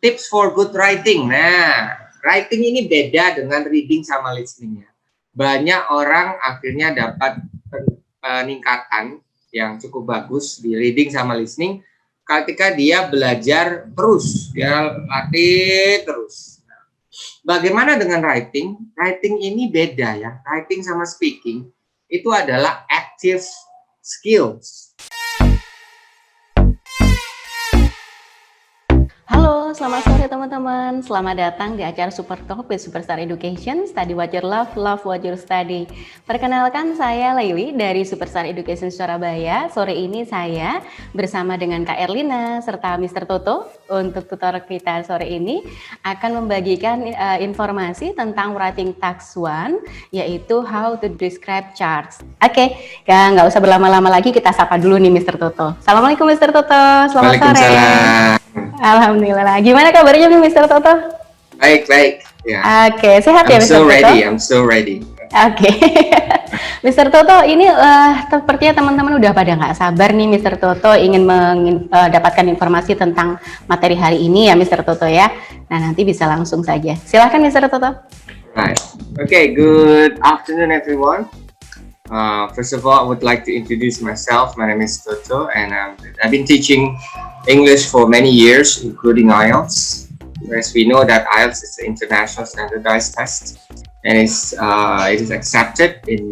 tips for good writing. Nah, writing ini beda dengan reading sama listening ya. Banyak orang akhirnya dapat peningkatan yang cukup bagus di reading sama listening ketika dia belajar terus, dia latih terus. Bagaimana dengan writing? Writing ini beda ya. Writing sama speaking itu adalah active skills. Halo, selamat sore teman-teman. Selamat datang di acara Super Talk with Superstar Education, Study What You Love, Love What You Study. Perkenalkan, saya Laili dari Superstar Education Surabaya. Sore ini saya bersama dengan Kak Erlina serta Mr. Toto. Untuk tutor kita sore ini akan membagikan informasi tentang writing task 1, yaitu how to describe charts. Oke, nggak usah berlama-lama lagi, kita sapa dulu nih Mr. Toto. Assalamualaikum Mr. Toto, selamat sore. Alhamdulillah. Gimana kabarnya nih Mr. Toto? Baik. Ya. Oke, sehat ya Mr. Toto? I'm so ready. Oke. Mr. Toto, ini sepertinya teman-teman udah pada nggak sabar nih Mr. Toto ingin mendapatkan informasi tentang materi hari ini ya Mr. Toto ya. Nah, nanti bisa langsung saja. Silahkan Mr. Toto. Right. Okay, good afternoon everyone. First of all, I would like to introduce myself. My name is Toto, and I've been teaching English for many years, including IELTS. As we know that IELTS is an international standardized test, and it is accepted in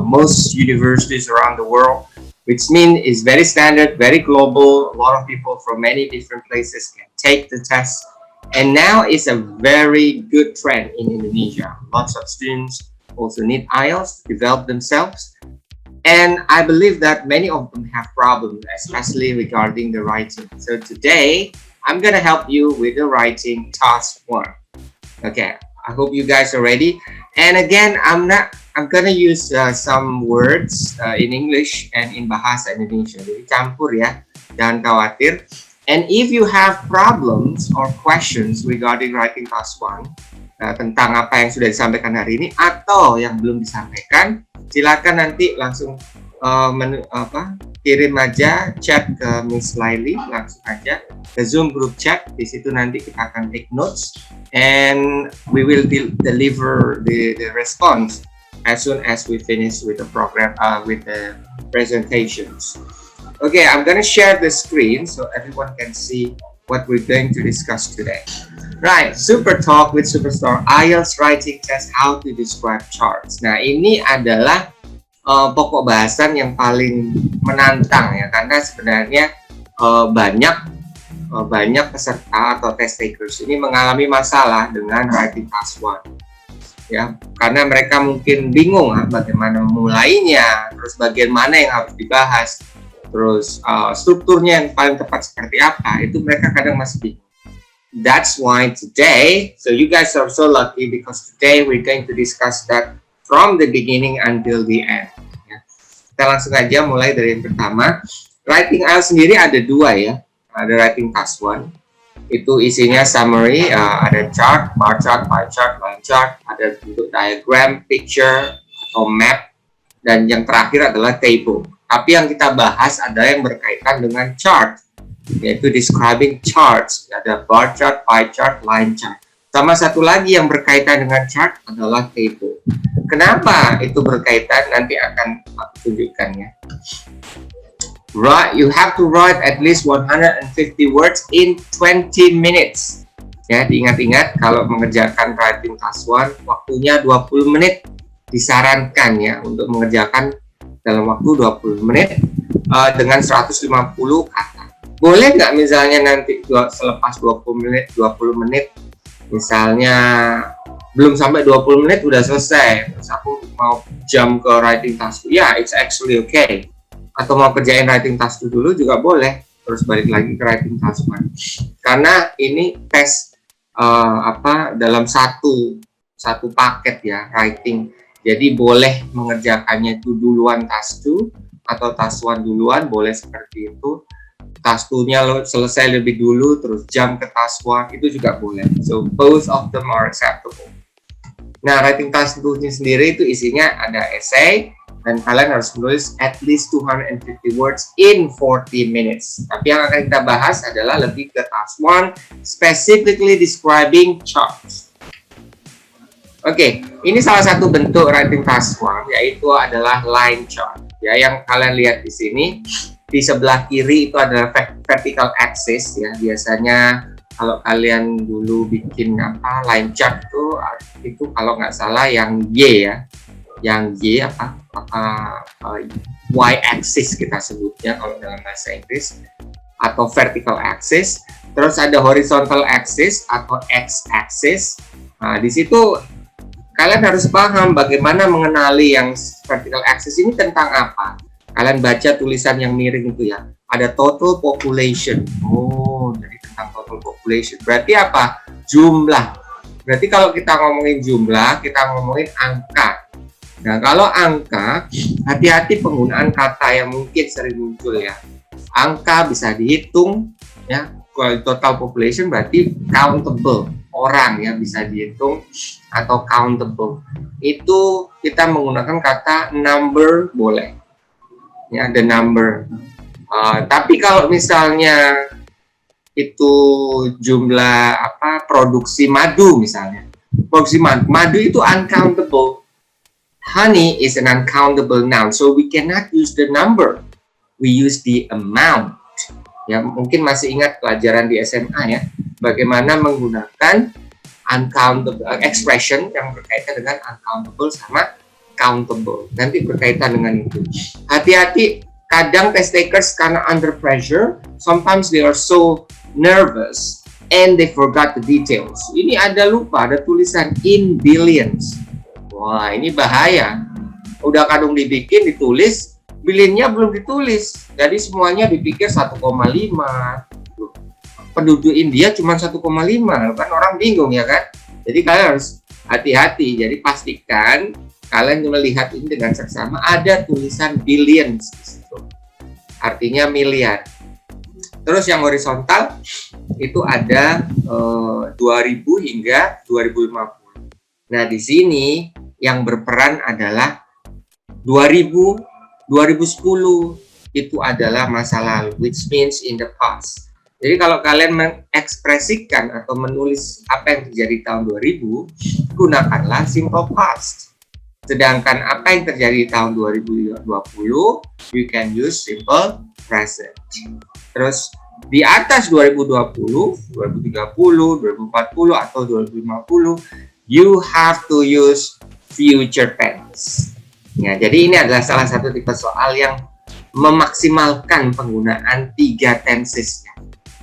most universities around the world, which means it's very standard, very global. A lot of people from many different places can take the test, and now it's a very good trend in Indonesia. Lots of students also need IELTS to develop themselves. And I believe that many of them have problems, especially regarding the writing. So today, I'm going to help you with the writing task 1. Okay, I hope you guys are ready. And again, I'm going to use some words in English and in Bahasa Indonesia. Jadi campur ya, jangan khawatir. And if you have problems or questions regarding writing task 1, tentang apa yang sudah disampaikan hari ini atau yang belum disampaikan, silakan nanti langsung kirim aja chat ke Miss Laili, langsung aja ke Zoom group chat. Di situ nanti kita akan take notes and we will deliver the response as soon as we finish with the program with the presentations. Okay, I'm gonna share the screen so everyone can see what we're going to discuss today. Right, Super Talk with Superstar IELTS Writing Test, How to Describe Charts. Nah, ini adalah pokok bahasan yang paling menantang ya, karena sebenarnya banyak peserta atau test takers ini mengalami masalah dengan writing task 1. Ya, karena mereka mungkin bingung bagaimana memulainya, terus bagian mana yang harus dibahas, terus strukturnya yang paling tepat seperti apa, itu mereka kadang masih bingung. That's why today, so you guys are so lucky because today we're going to discuss that from the beginning until the end. Ya. Kita langsung aja mulai dari yang pertama. Writing IELTS sendiri ada 2 ya. Ada writing task 1. Itu isinya summary, ada chart, bar chart, pie chart, line chart, ada bentuk diagram, picture, atau map, dan yang terakhir adalah table. Tapi yang kita bahas ada yang berkaitan dengan chart, yaitu describing charts. Ada bar chart, pie chart, line chart. Sama satu lagi yang berkaitan dengan chart adalah table. Kenapa itu berkaitan? Nanti akan aku tunjukkan ya. Right, you have to write at least 150 words in 20 minutes. Ya, diingat-ingat kalau mengerjakan writing task 1, waktunya 20 menit disarankan ya untuk mengerjakan dalam waktu 20 menit dengan 150 kata. Boleh nggak misalnya nanti selepas 20 menit, misalnya belum sampai 20 menit udah selesai, terus aku mau jump ke writing task 2, ya it's actually okay. Atau mau kerjain writing task 2 dulu juga boleh, terus balik lagi ke writing task 1. Karena ini tes dalam satu paket ya, writing. Jadi boleh mengerjakannya itu duluan task 2 atau task 1 duluan, boleh seperti itu. Task 2-nya selesai lebih dulu terus jump ke task 1, itu juga boleh. So both of them are acceptable. Nah, writing task 2-nya sendiri itu isinya ada essay, dan kalian harus menulis at least 250 words in 40 minutes. Tapi yang akan kita bahas adalah lebih ke task 1, specifically describing charts. Oke, ini salah satu bentuk writing task 1, yaitu adalah line chart. Ya, yang kalian lihat di sini, di sebelah kiri itu adalah vertical axis ya. Biasanya kalau kalian dulu bikin line chart itu kalau nggak salah yang Y ya, yang Y Y axis kita sebutnya kalau dalam bahasa Inggris, atau vertical axis. Terus ada horizontal axis atau X axis. Nah, di situ kalian harus paham bagaimana mengenali yang vertical axis ini tentang apa. Kalian baca tulisan yang miring itu ya, ada total population. Oh, jadi tentang total population. Berarti apa? Jumlah. Berarti kalau kita ngomongin jumlah, kita ngomongin angka. Nah, kalau angka, hati-hati penggunaan kata yang mungkin sering muncul ya. Angka bisa dihitung ya. Kalau total population berarti countable. Orang ya bisa dihitung atau countable. Itu kita menggunakan kata number boleh. Ya, the number. Tapi kalau misalnya itu jumlah produksi madu misalnya, produksi madu itu uncountable. Honey is an uncountable noun, so we cannot use the number, we use the amount. Ya, mungkin masih ingat pelajaran di SMA ya, bagaimana menggunakan uncountable expression yang berkaitan dengan uncountable sama countable. Nanti berkaitan dengan itu. Hati-hati, kadang test takers karena under pressure, sometimes they are so nervous and they forgot the details. Ini ada lupa, ada tulisan in billions. Wah, ini bahaya. Udah kadung dibikin, ditulis, billion-nya belum ditulis. Jadi semuanya dipikir 1,5. Penduduk India cuma 1,5, kan orang bingung ya kan? Jadi kalian harus hati-hati. Jadi pastikan kalian melihat ini dengan seksama, ada tulisan billions di situ. Artinya miliar. Terus yang horizontal itu ada 2000 hingga 2050. Nah, di sini yang berperan adalah 2000, 2010 itu adalah masa lalu, which means in the past. Jadi kalau kalian mengekspresikan atau menulis apa yang terjadi tahun 2000, gunakanlah simple past. Sedangkan apa yang terjadi di tahun 2020, you can use simple present. Terus di atas 2020, 2030, 2040, atau 2050, you have to use future tense. Ya, jadi ini adalah salah satu tipe soal yang memaksimalkan penggunaan 3 tensesnya.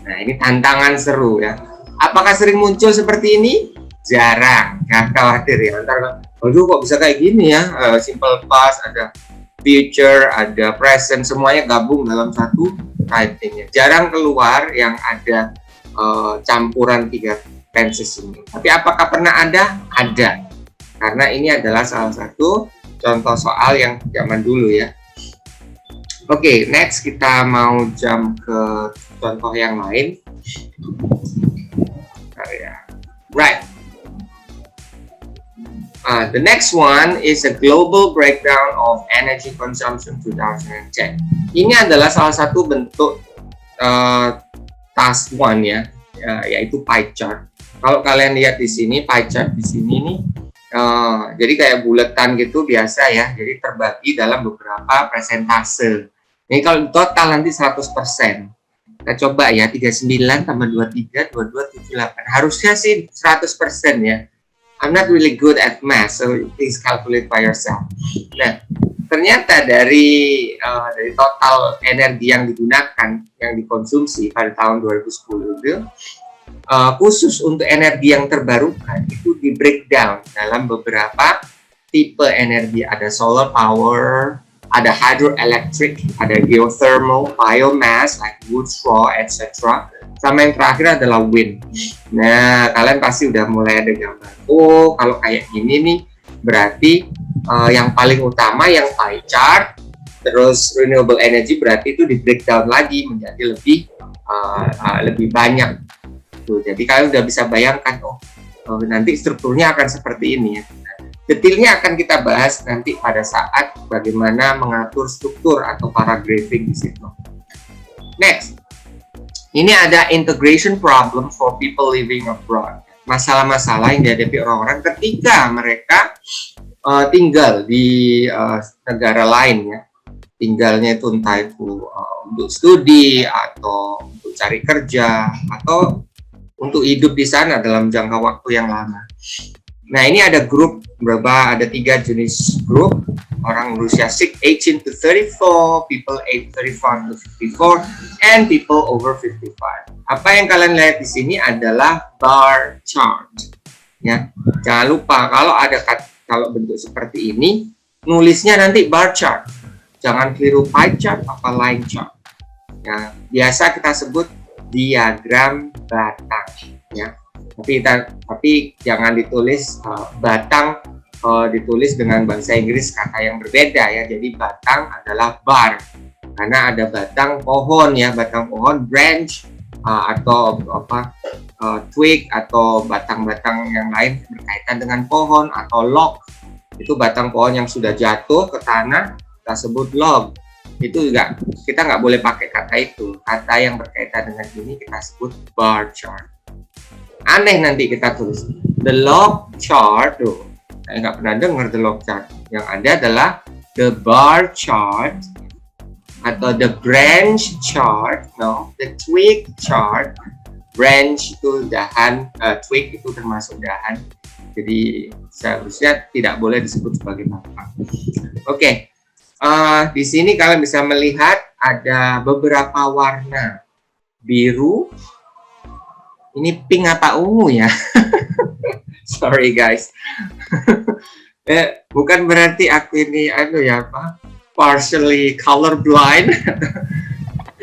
Nah, ini tantangan seru ya. Apakah sering muncul seperti ini? Jarang, nggak khawatir ya. Ntar, aduh kok bisa kayak gini ya, simple past, ada future, ada present, semuanya gabung dalam satu writing-nya. Jarang keluar yang ada campuran 3 tenses ini. Tapi apakah pernah ada? Ada. Karena ini adalah salah satu contoh soal yang zaman dulu ya. Oke, next kita mau jump ke contoh yang lain. Right. The next one is a global breakdown of energy consumption 2010. Ini adalah salah satu bentuk task 1 ya, yaitu pie chart. Kalau kalian lihat di sini pie chart di sini nih, jadi kayak buletan gitu biasa ya. Jadi terbagi dalam beberapa persentase. Ini kalau total nanti 100%. Kita coba ya, 39 tambah 23, 22, 78. Harusnya sih 100% ya. I'm not really good at math, so please calculate by yourself. Nah, ternyata dari total energi yang digunakan, yang dikonsumsi pada tahun 2010 itu, khusus untuk energi yang terbarukan itu di breakdown dalam beberapa tipe energi. Ada solar power, ada hydroelectric, ada geothermal, biomass like wood, straw, etc. Sama yang terakhir adalah wind. Nah, kalian pasti udah mulai ada gambar. Oh, kalau kayak gini nih, berarti yang paling utama yang pie chart, terus renewable energy berarti itu di breakdown lagi menjadi lebih banyak. Tuh, jadi kalian udah bisa bayangkan, nanti strukturnya akan seperti ini ya. Detailnya akan kita bahas nanti pada saat bagaimana mengatur struktur atau paragraphing di situ. Next, ini ada integration problem for people living abroad. Masalah-masalah yang dihadapi orang-orang ketika mereka tinggal di negara lain ya. Tinggalnya itu entah itu untuk studi atau untuk cari kerja atau untuk hidup di sana dalam jangka waktu yang lama. Nah, ini ada grup ada 3 jenis grup orang berusia 18 to 34, people age 35 to 54, and people over 55. Apa yang kalian lihat di sini adalah bar chart. Ya, jangan lupa kalau bentuk seperti ini nulisnya nanti bar chart. Jangan keliru pie chart apa line chart. Ya, biasa kita sebut diagram batang. Ya. Tapi jangan ditulis batang ditulis dengan bahasa Inggris kata yang berbeda ya. Jadi batang adalah bar karena ada batang pohon ya, batang pohon branch atau twig atau batang-batang yang lain berkaitan dengan pohon atau log. Itu batang pohon yang sudah jatuh ke tanah kita sebut log. Itu juga kita nggak boleh pakai kata itu. Kata yang berkaitan dengan ini kita sebut bar chart. Aneh nanti kita tulis the log chart tuh. Saya nggak pernah dengar the log chart. Yang ada adalah the bar chart atau the branch chart, the twig chart. Branch itu dahan, twig itu termasuk dahan. Jadi seharusnya tidak boleh disebut sebagai batang. Oke. Di sini kalian bisa melihat ada beberapa warna biru. Ini pink apa ungu ya? Sorry guys. Bukan berarti aku ini partially colorblind.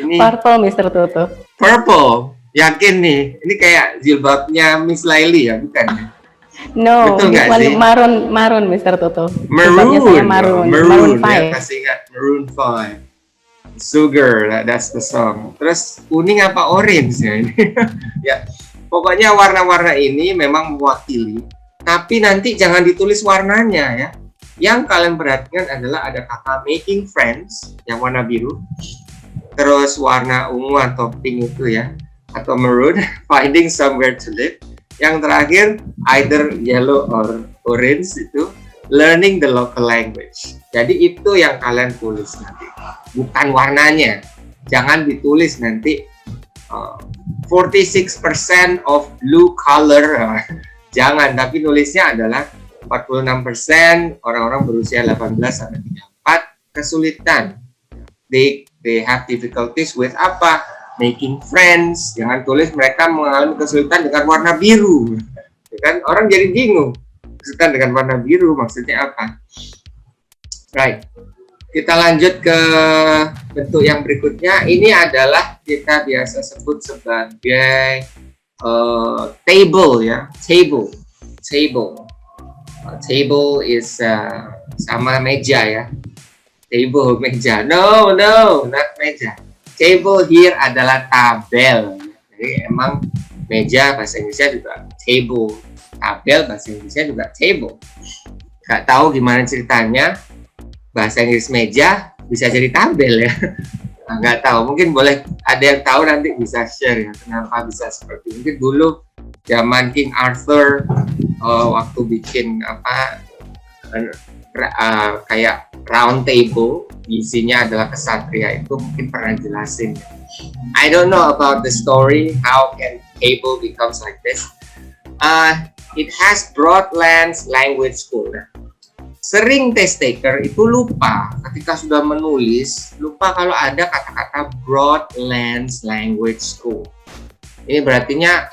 Ini purple, Mr. Toto. Purple. Yakin nih. Ini kayak jilbabnya Miss Laili ya, bukan? No, betul nggak sih? Maroon, Mr. Toto. Maroon. Saya maroon 5. Ya, kasih ingat Maroon 5. Sugar, that's the song. Terus kuning apa orange ya ini? Ya, pokoknya warna-warna ini memang mewakili. Tapi nanti jangan ditulis warnanya ya. Yang kalian perhatikan adalah ada kata making friends yang warna biru. Terus warna ungu atau pink itu ya, atau maroon, finding somewhere to live. Yang terakhir either yellow or orange itu learning the local language. Jadi itu yang kalian tulis nanti, bukan warnanya. Jangan ditulis nanti 46% of blue color. Jangan, tapi nulisnya adalah 46% orang-orang berusia 18 sampai 34 kesulitan. They have difficulties with apa? Making friends. Jangan tulis mereka mengalami kesulitan dengan warna biru. Kan orang jadi bingung. Kesulitan dengan warna biru maksudnya apa? Right. Kita lanjut ke bentuk yang berikutnya. Ini adalah kita biasa sebut sebagai table ya. Table is sama meja ya. Table, meja. No, not meja. Table here adalah tabel. Jadi emang meja bahasa Inggrisnya juga table. Tabel bahasa Inggrisnya juga table. Gak tahu gimana ceritanya bahasa Inggris meja bisa jadi tabel ya. Nggak tahu, mungkin boleh ada yang tahu nanti bisa share ya kenapa bisa seperti ini. Mungkin dulu zaman King Arthur waktu bikin kayak round table isinya adalah kesatria itu mungkin pernah jelasin. I don't know about the story how can table becomes like this. It has Broadlands Language School. Sering test taker itu lupa ketika sudah menulis, lupa kalau ada kata-kata Broadlands Language School. Ini berartinya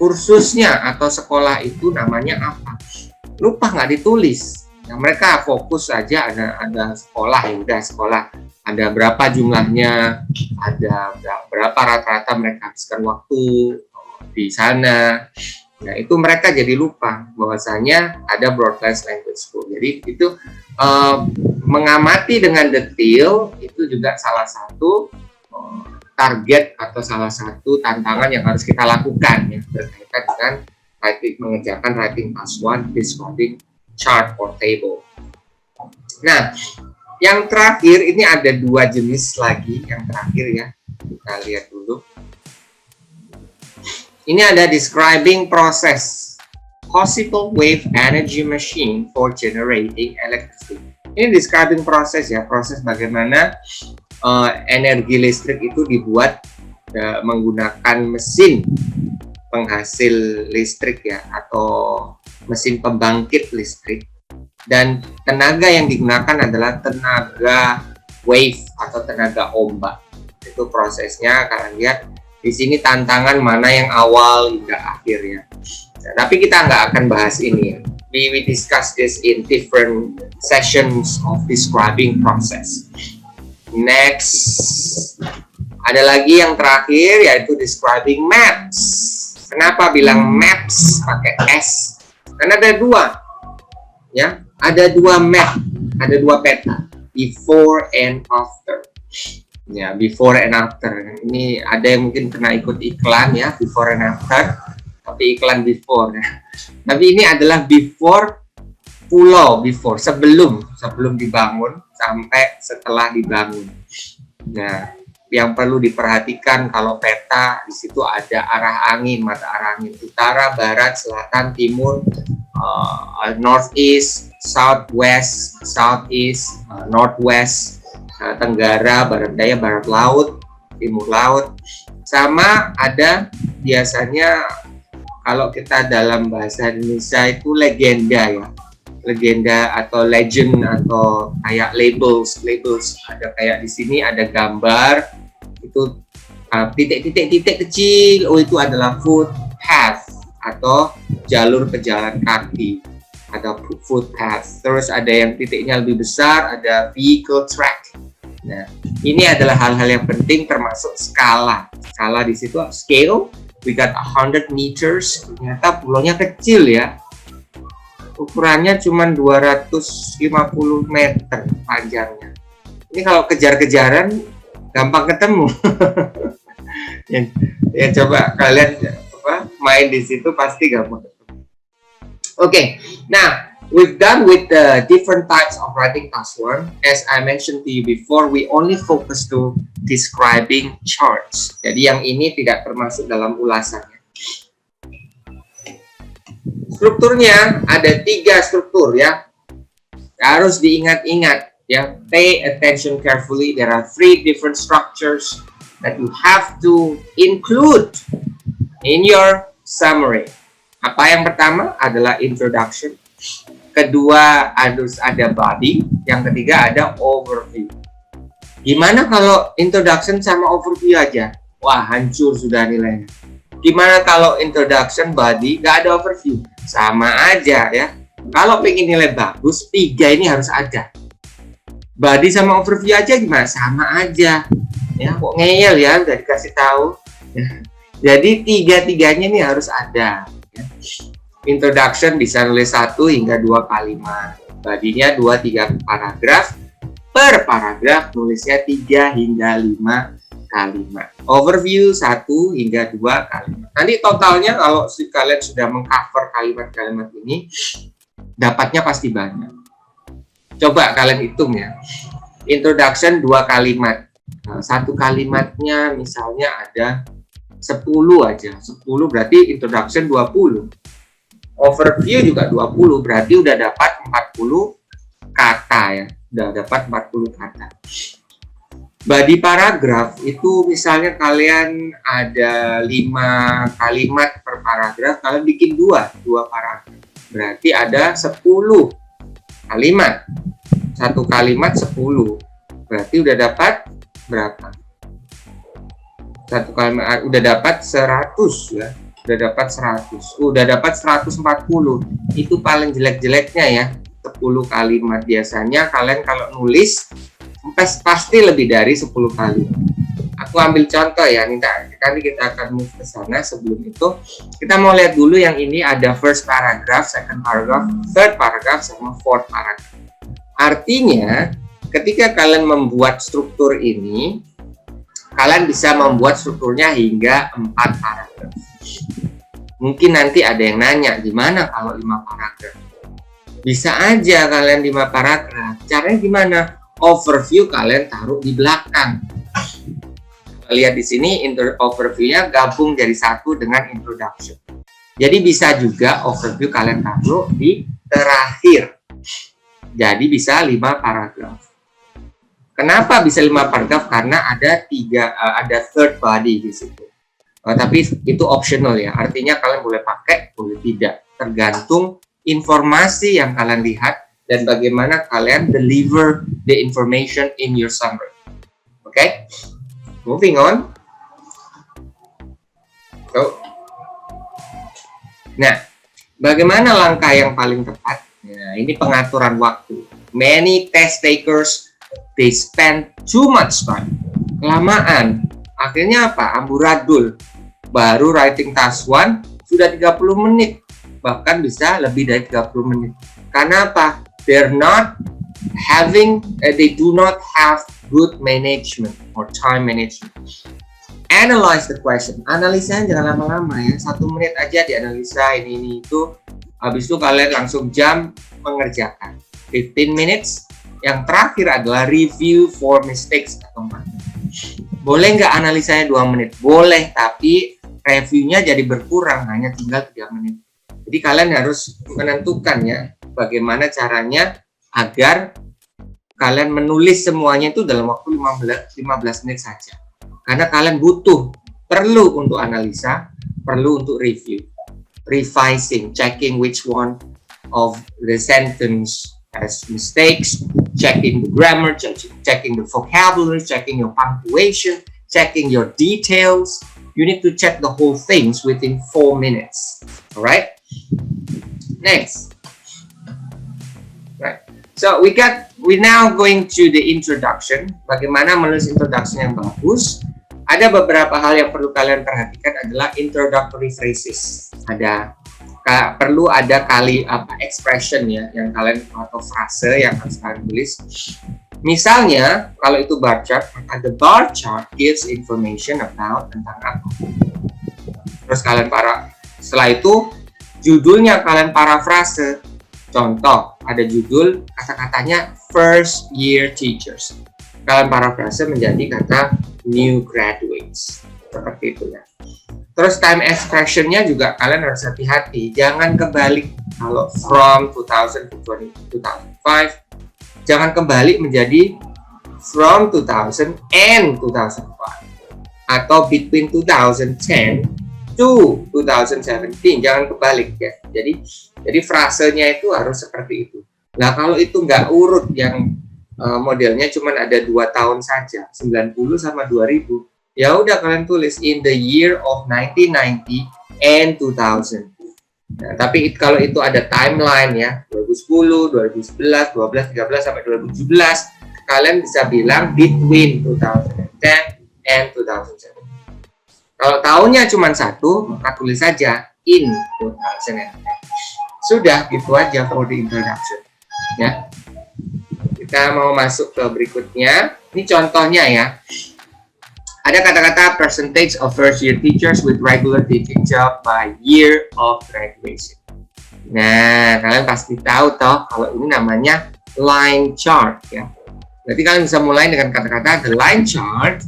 kursusnya atau sekolah itu namanya apa? Lupa, nggak ditulis. Nah, mereka fokus saja ada sekolah, ya udah sekolah. Ada berapa jumlahnya, ada berapa rata-rata mereka habiskan waktu di sana. Nah, itu mereka jadi lupa bahwasanya ada Broadlands Language School. Jadi itu mengamati dengan detail itu juga salah satu target atau salah satu tantangan yang harus kita lakukan ya berkaitan dengan mengerjakan writing task 1, this coding chart or table. Nah, yang terakhir ini ada dua jenis lagi, yang terakhir ya. Kita lihat dulu. Ini ada describing process, possible wave energy machine for generating electricity. Ini describing proses ya, proses bagaimana energi listrik itu dibuat menggunakan mesin penghasil listrik ya, atau mesin pembangkit listrik. Dan tenaga yang digunakan adalah tenaga wave atau tenaga ombak. Itu prosesnya, kalian lihat di sini tantangan mana yang awal hingga akhir ya. Nah, tapi kita nggak akan bahas ini. We discuss this in different sessions of describing process. Next, ada lagi yang terakhir yaitu describing maps. Kenapa bilang maps pakai S? Karena ada dua, ya, ada dua map, ada dua peta, before and after. Ya, before and after. Ini ada yang mungkin pernah ikut iklan ya, before and after, tapi iklan before ya. Tapi ini adalah before pulau, before, sebelum dibangun sampai setelah dibangun. Nah, yang perlu diperhatikan kalau peta, di situ ada arah angin, mata arah angin, utara, barat, selatan, timur, northeast, southwest, southeast, northwest, tenggara, barat daya, barat laut, timur laut. Sama ada biasanya kalau kita dalam bahasa Indonesia itu legenda ya, legenda atau legend atau kayak labels. Ada kayak di sini ada gambar itu titik-titik kecil, oh itu adalah footpath atau jalur pejalan kaki atau footpath. Terus ada yang titiknya lebih besar, ada vehicle track. Nah, ini adalah hal-hal yang penting termasuk skala. Skala di situ scale, we got 100 meters. Ternyata pulaunya kecil ya. Ukurannya cuma 250 meter panjangnya. Ini kalau kejar-kejaran gampang ketemu. ya coba kalian main di situ pasti gampang ketemu. Oke, nah we've done with the different types of writing task 1. As I mentioned to you before, we only focus to describing charts. Jadi yang ini tidak termasuk dalam ulasannya. Strukturnya ada 3 struktur ya. Harus diingat-ingat ya. Pay attention carefully. There are 3 different structures that you have to include in your summary. Apa yang pertama adalah introduction. Kedua harus ada body. Yang ketiga ada overview. Gimana kalau introduction sama overview aja? Wah, hancur sudah nilainya. Gimana kalau introduction, body, nggak ada overview? Sama aja ya. Kalau pengen nilai bagus, 3 ini harus ada. Body sama overview aja gimana? Sama aja. Ya, kok ngeyel ya, udah dikasih tahu. Ya. Jadi 3-3-nya ini harus ada. Ya. Introduction bisa nulis 1 hingga 2 kalimat. Badinya 2-3 paragraf. Per paragraf nulisnya 3 hingga 5 kalimat. Overview 1 hingga 2 kalimat. Nanti totalnya kalau kalian sudah mengcover kalimat-kalimat ini, dapatnya pasti banyak. Coba kalian hitung ya. Introduction 2 kalimat. Nah, 1 kalimatnya misalnya ada 10 aja. 10 berarti introduction 20. Overview juga 20, berarti udah dapat 40 kata ya. Udah dapat 40 kata. Body paragraf itu misalnya kalian ada 5 kalimat per paragraf, kalian bikin 2 paragraf. Berarti ada 10 kalimat. 1 kalimat 10. Berarti udah dapat berapa? 1 kalimat udah dapat 100 ya. Udah dapat 100. Udah dapat 140. Itu paling jelek-jeleknya ya. 10 kalimat. Biasanya kalian kalau nulis pasti lebih dari 10 kali. Aku ambil contoh ya, nanti kita akan move ke sana. Sebelum itu, kita mau lihat dulu yang ini ada first paragraph, second paragraph, third paragraph, sama fourth paragraph. Artinya, ketika kalian membuat struktur ini, kalian bisa membuat strukturnya hingga 4 paragraf. Mungkin nanti ada yang nanya, gimana kalau 5 paragraf? Bisa aja kalian 5 paragraf. Caranya gimana? Overview kalian taruh di belakang. Lihat di sini overview-nya gabung jadi satu dengan introduction. Jadi bisa juga overview kalian taruh di terakhir. Jadi bisa 5 paragraf. Kenapa bisa 5 paragraf? Karena ada third body di situ. Tapi itu optional ya. Artinya kalian boleh pakai, boleh tidak. Tergantung informasi yang kalian lihat dan bagaimana kalian deliver the information in your summary. Okay? Moving on. Nah, bagaimana langkah yang paling tepat? Nah, ini pengaturan waktu. Many test takers, they spend too much time. Kelamaan. Akhirnya apa? Amburadul. Baru writing task 1 sudah 30 menit. Bahkan bisa lebih dari 30 menit. Karena apa? They do not have good management or time management. Analyze the question. Analisanya jangan lama-lama ya. 1 menit aja dianalisa ini itu. Habis itu kalian langsung jam mengerjakan. 15 minutes. Yang terakhir adalah review for mistakes atau enggak. Boleh nggak analisanya 2 menit? Boleh, tapi reviewnya jadi berkurang, hanya tinggal 3 menit. Jadi kalian harus menentukan ya, bagaimana caranya agar kalian menulis semuanya itu dalam waktu 15 menit saja. Karena kalian perlu untuk analisa, perlu untuk review, revising, checking which one of the sentence has mistakes, checking the grammar, checking the vocabulary, checking your punctuation, checking your details. You need to check the whole things within 4 minutes. Alright? Next. Right. So we now going to the introduction. Bagaimana menulis introduction yang bagus? Ada beberapa hal yang perlu kalian perhatikan adalah introductory phrases. Perlu ada expression ya yang kalian atau frase yang harus kalian tulis. Misalnya, kalau itu bar chart, maka the bar chart gives information about tentang apa. Terus setelah itu, judulnya kalian parafrase. Contoh, ada judul kata-katanya first year teachers. Kalian parafrase menjadi kata new graduates. Seperti itu ya. Terus time expression-nya juga kalian harus hati-hati. Jangan kebalik. Kalau from 2000 to 2005, jangan kembali menjadi from 2000 and 2005 atau between 2010 to 2017. Jangan kebalik ya. Jadi frasenya itu harus seperti itu. Nah, kalau itu nggak urut yang modelnya cuma ada 2 tahun saja, 90 sama 2000, ya udah kalian tulis in the year of 1990 and 2000. Nah, tapi kalau itu ada timeline ya, 2010, 2011, 12, 13 sampai 2017, kalian bisa bilang between 2010 and 2007. Kalau tahunnya cuma 1, maka tulis saja in 2010. Sudah, gitu aja for the introduction. Ya. Kita mau masuk ke berikutnya. Ini contohnya ya. Ada kata-kata percentage of first year teachers with regular teaching job by year of graduation. Nah, kalian pasti tahu toh kalau ini namanya line chart ya. Berarti kalian bisa mulai dengan kata-kata the line chart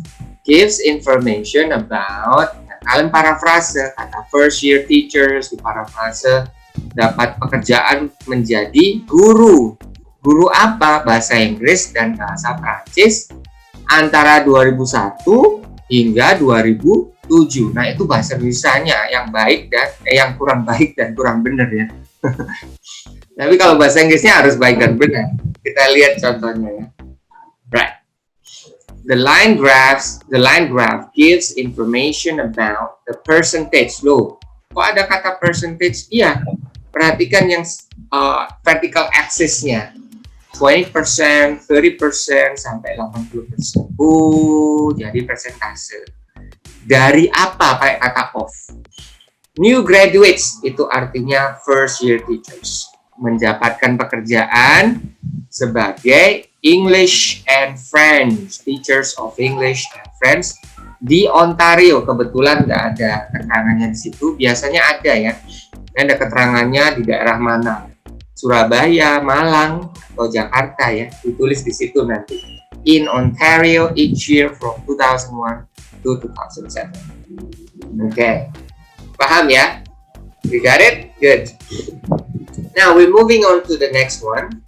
gives information about. Nah, kalian parafrase kata first year teachers, di parafrase dapat pekerjaan menjadi guru. Guru apa? Bahasa Inggris dan bahasa Prancis antara 2001 hingga 2007. Nah, itu bahasa Indonesianya yang baik dan yang kurang baik dan kurang benar ya. Tapi kalau bahasa Inggrisnya harus baik dan benar. Kita lihat contohnya ya. Right. The line graph gives information about the percentage. Loh, kok ada kata percentage? Iya. Perhatikan yang vertical axis-nya. 20%, 30%, sampai 80%. Jadi persentase. Dari apa pakai kata of? New graduates itu artinya first year teachers. Mendapatkan pekerjaan sebagai English and French, teachers of English and French di Ontario. Kebetulan nggak ada keterangannya di situ. Biasanya ada ya. Ada keterangannya di daerah mana. Surabaya, Malang, atau Jakarta ya, ditulis di situ nanti. In Ontario each year from 2001 to 2007. Oke, paham ya? You got it? Good. Now we're moving on to the next one.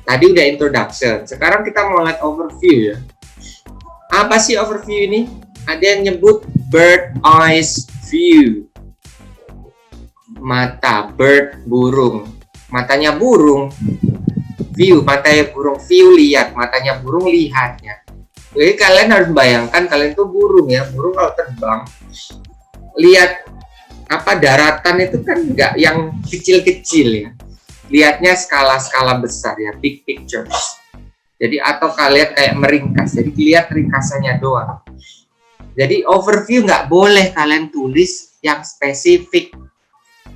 Tadi udah introduction, sekarang kita mau lihat overview ya. Apa sih overview ini? Ada yang nyebut bird eyes view. Mata, bird, burung. Matanya burung, view, matanya burung, view lihat, matanya burung lihatnya. Jadi kalian harus bayangkan kalian tuh burung ya, burung kalau terbang lihat apa daratan itu kan nggak yang kecil-kecil ya, lihatnya skala-skala besar ya, big pictures. Jadi atau kalian kayak meringkas, jadi lihat ringkasannya doang. Jadi overview nggak boleh kalian tulis yang spesifik.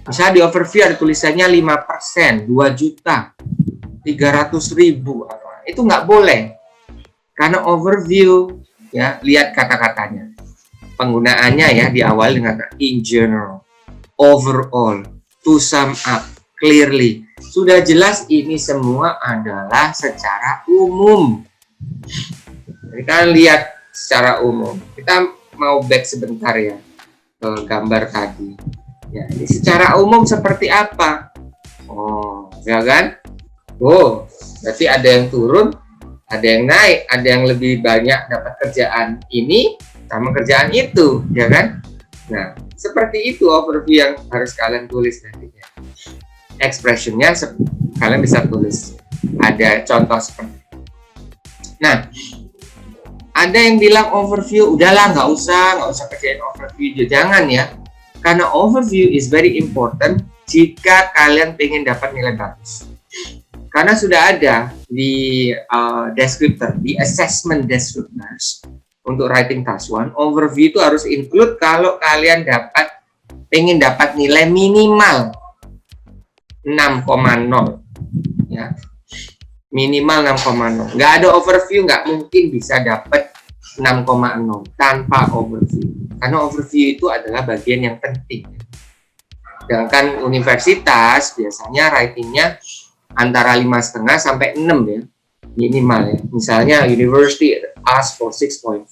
Misalnya di overview ada tulisannya 5%, 2 juta, 300.000, itu nggak boleh. Karena overview, ya lihat kata-katanya. Penggunaannya ya diawali dengan in general, overall, to sum up, clearly. Sudah jelas ini semua adalah secara umum. Jadi kalian lihat secara umum. Kita mau back sebentar ya ke gambar tadi. Ya, ini secara umum seperti apa? Oh, ya kan? Oh, berarti ada yang turun, ada yang naik, ada yang lebih banyak dapat kerjaan ini sama kerjaan itu, ya kan? Nah, seperti itu overview yang harus kalian tulis nantinya. Expressionnya kalian bisa tulis. Ada contoh seperti itu. Nah, ada yang bilang overview, udahlah nggak usah kerjain overview, jangan ya. Karena overview is very important jika kalian pengen dapat nilai bagus. Karena sudah ada di descriptor, di assessment descriptors untuk writing task 1, overview itu harus include kalau kalian pengen dapat nilai minimal 6,0 ya. Minimal 6,0. Nggak ada overview, nggak mungkin bisa dapat 6,0 tanpa overview. Karena overview itu adalah bagian yang penting. Sedangkan universitas biasanya writingnya antara 5,5 sampai 6 ya, minimal ya. Misalnya university ask for 6.5,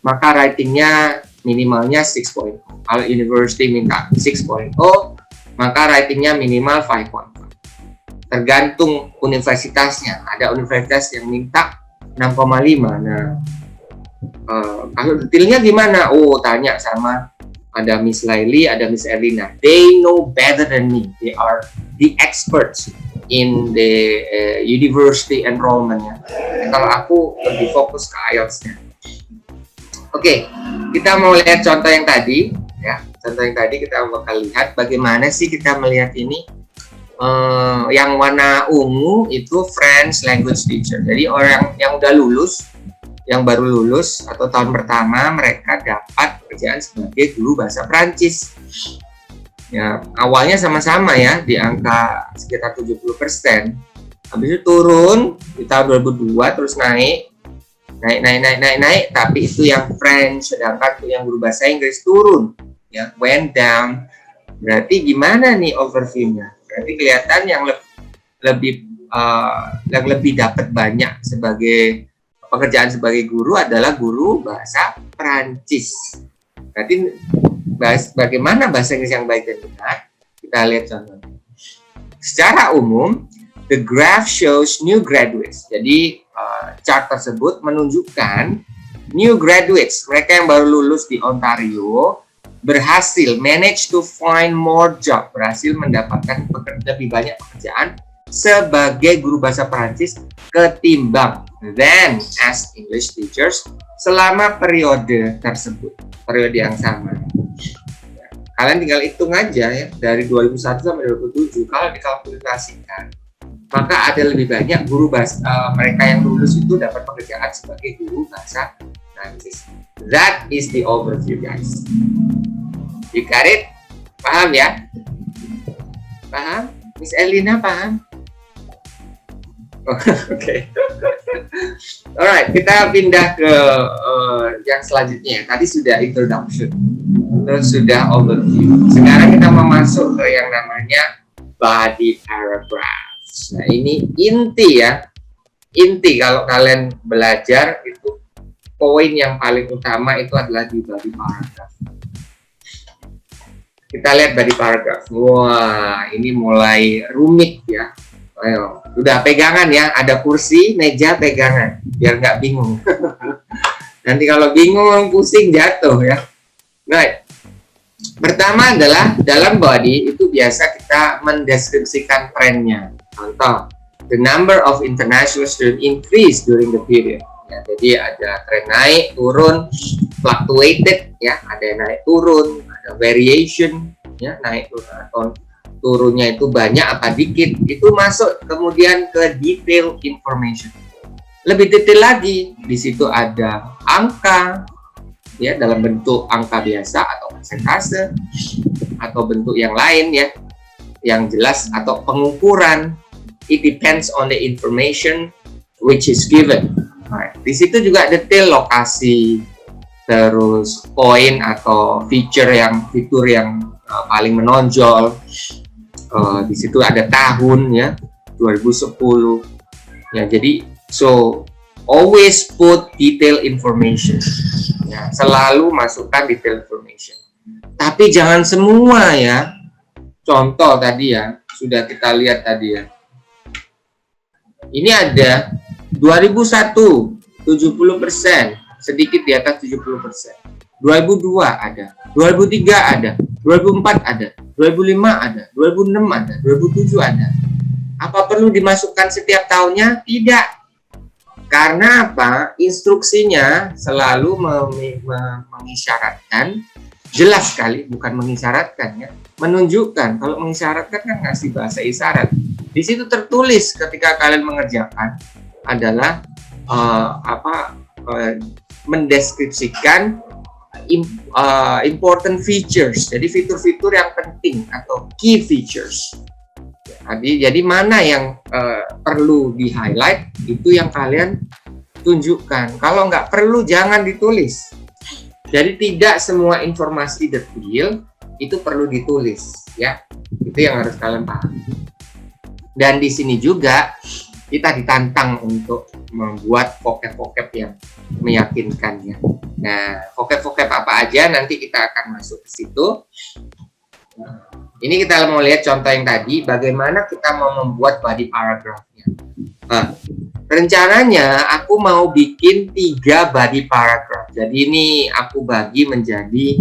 maka writingnya minimalnya 6.0. Kalau university minta 6.0, maka writingnya minimal 5.5. Tergantung universitasnya. Ada universitas yang minta 6,5. Nah, kalau detailnya gimana? Oh, tanya sama ada Miss Laili, ada Miss Erlina. They know better than me. They are the experts in the university enrollment ya. Kalau aku lebih fokus ke IELTS-nya. Oke, kita mau lihat contoh yang tadi ya. Contoh yang tadi kita bakal lihat bagaimana sih kita melihat ini. Yang warna ungu itu French language teacher. Jadi orang yang udah lulus, yang baru lulus atau tahun pertama, mereka dapat pekerjaan sebagai guru bahasa Prancis. Ya, awalnya sama-sama ya di angka sekitar 70%. Habis itu turun di tahun 2002 terus naik, tapi itu yang French, sedangkan itu yang guru bahasa Inggris turun, ya, went down. Berarti gimana nih overview-nya? Berarti kelihatan yang lebih dapat banyak sebagai pekerjaan sebagai guru adalah guru bahasa Prancis. Berarti bagaimana bahasa Inggris yang baik dan benar? Kita lihat contohnya. Secara umum, the graph shows new graduates. Jadi chart tersebut menunjukkan new graduates, mereka yang baru lulus di Ontario, berhasil manage to find more job, berhasil mendapatkan lebih banyak pekerjaan sebagai guru bahasa Prancis ketimbang than as English teachers selama periode tersebut, periode yang sama. Kalian tinggal hitung aja ya, dari 2001 sampai 2007, kalau dikalkulasikan, maka ada lebih banyak guru bahasa mereka yang lulus itu dapat pekerjaan sebagai guru bahasa Prancis. That is the overview, guys. You got it? Paham ya? Paham? Miss Elina paham? Oke. Alright, kita pindah ke yang selanjutnya. Tadi sudah introduction, terus sudah overview. Sekarang kita mau masuk ke yang namanya body paragraphs. Nah, ini inti ya. Inti kalau kalian belajar itu poin yang paling utama itu adalah di body paragraph. Kita lihat body paragraph. Wah, ini mulai rumit ya. Ayo, udah pegangan ya, ada kursi, meja, pegangan, biar nggak bingung. Nanti kalau bingung, pusing, jatuh ya. Right. Pertama adalah dalam body itu biasa kita mendeskripsikan trennya. Contoh, the number of international students increase during the period. Ya, jadi ada tren naik, turun, fluctuated, ya, ada yang naik turun, ada variation, ya, naik turun atau turunnya itu banyak apa dikit, itu masuk kemudian ke detail information. Lebih detail lagi, di situ ada angka, ya, dalam bentuk angka biasa atau persentase, atau bentuk yang lain ya, yang jelas atau pengukuran. It depends on the information which is given. Nah, di situ juga detail lokasi, terus poin atau fitur yang paling menonjol. Di situ ada tahun ya, 2010 ya. Jadi so always put detail information ya, selalu masukkan detail information, tapi jangan semua ya. Contoh tadi ya, sudah kita lihat tadi ya, ini ada 2001 70%, sedikit di atas 70%. 2002 ada, 2003 ada, 2004 ada, 2005 ada, 2006 ada, 2007 ada. Apa perlu dimasukkan setiap tahunnya? Tidak. Karena apa? Instruksinya selalu mengisyaratkan, jelas sekali, bukan mengisyaratkan ya, menunjukkan. Kalau mengisyaratkan kan ngasih bahasa isyarat. Di situ tertulis ketika kalian mengerjakan adalah mendeskripsikan important features, jadi fitur-fitur yang penting atau key features. Jadi mana yang perlu di highlight, itu yang kalian tunjukkan. Kalau nggak perlu jangan ditulis. Jadi tidak semua informasi detail itu perlu ditulis ya. Itu yang harus kalian pahami. Dan di sini juga kita ditantang untuk membuat vocab-vocab yang meyakinkan ya. Nah, vocab-vocab apa aja nanti kita akan masuk ke situ. Ini kita mau lihat contoh yang tadi, bagaimana kita mau membuat body paragraph-nya. Nah, rencananya aku mau bikin 3 body paragraph. Jadi ini aku bagi menjadi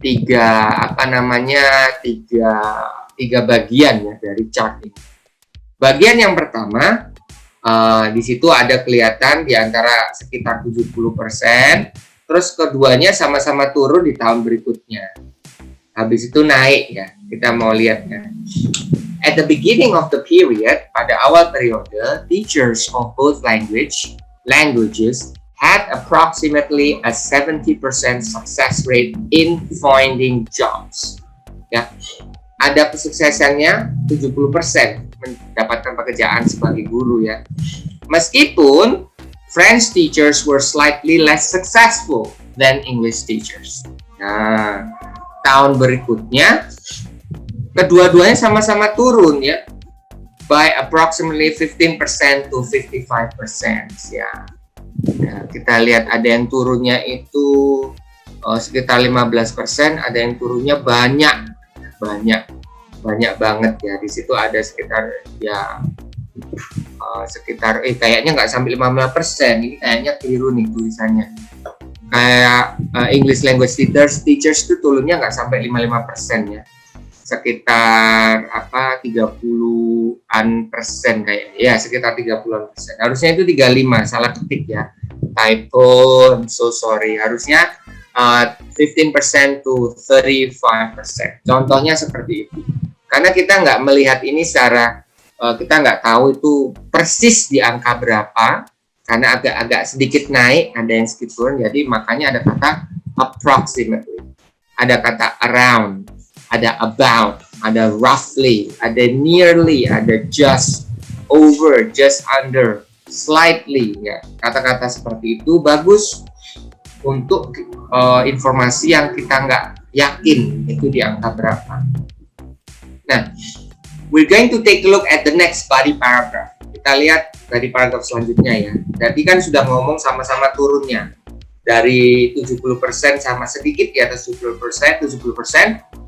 3 bagian ya dari chart ini. Bagian yang pertama, di situ ada kelihatan di antara sekitar 70%, terus keduanya sama-sama turun di tahun berikutnya. Habis itu naik ya, kita mau lihatnya. At the beginning of the period, pada awal periode, teachers of both languages had approximately a 70% success rate in finding jobs. Ya, ada kesuksesannya 70% mendapatkan pekerjaan sebagai guru ya. Meskipun French teachers were slightly less successful than English teachers. Nah, tahun berikutnya kedua-duanya sama-sama turun ya, by approximately 15% to 55% ya. Nah, kita lihat ada yang turunnya itu sekitar 15%, ada yang turunnya banyak banget ya. Di situ ada sekitar ya kayaknya nggak sampai 15%. Ini kayaknya keliru nih tulisannya. Kayak English language teachers itu turunnya nggak sampai 55% ya, sekitar 30-an persen kayaknya ya, sekitar 30-an persen. Harusnya itu 35, salah ketik ya, typo, I'm so sorry. Harusnya 15% to 35%. Contohnya seperti itu. Karena kita nggak melihat ini secara, kita nggak tahu itu persis di angka berapa, karena agak sedikit naik, ada yang sedikit turun, jadi makanya ada kata approximately, ada kata around, ada about, ada roughly, ada nearly, ada just, over, just under, slightly ya. Kata-kata seperti itu bagus untuk informasi yang kita nggak yakin itu di angka berapa. Nah, We're going to take a look at the next body paragraph. Kita lihat dari paragraf selanjutnya ya. Tadi kan sudah ngomong sama-sama turunnya. Dari 70% sama sedikit di atas 70%,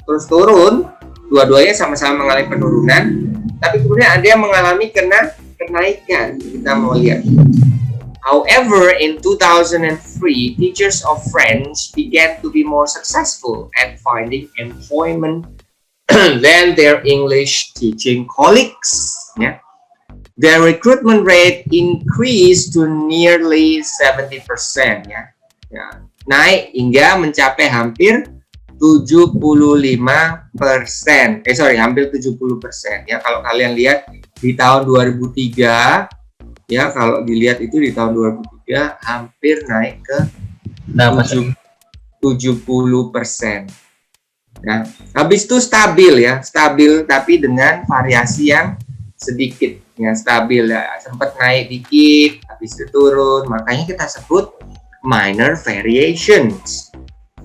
terus turun. Dua-duanya sama-sama mengalami penurunan. Tapi kemudian ada yang mengalami kenaikan. Kita mau lihat. However, in 2003, teachers of French began to be more successful at finding employment than their English teaching colleagues. Yeah. Their recruitment rate increased to nearly 70%. Ya. Naik hingga mencapai hampir 75%. Hampir 70%. Ya, kalau kalian lihat di tahun 2003, ya kalau dilihat itu di tahun 2003 hampir naik ke 70%. Nah, habis itu stabil tapi dengan variasi yang sedikit, ya stabil ya, sempat naik dikit, habis itu turun, makanya kita sebut minor variations.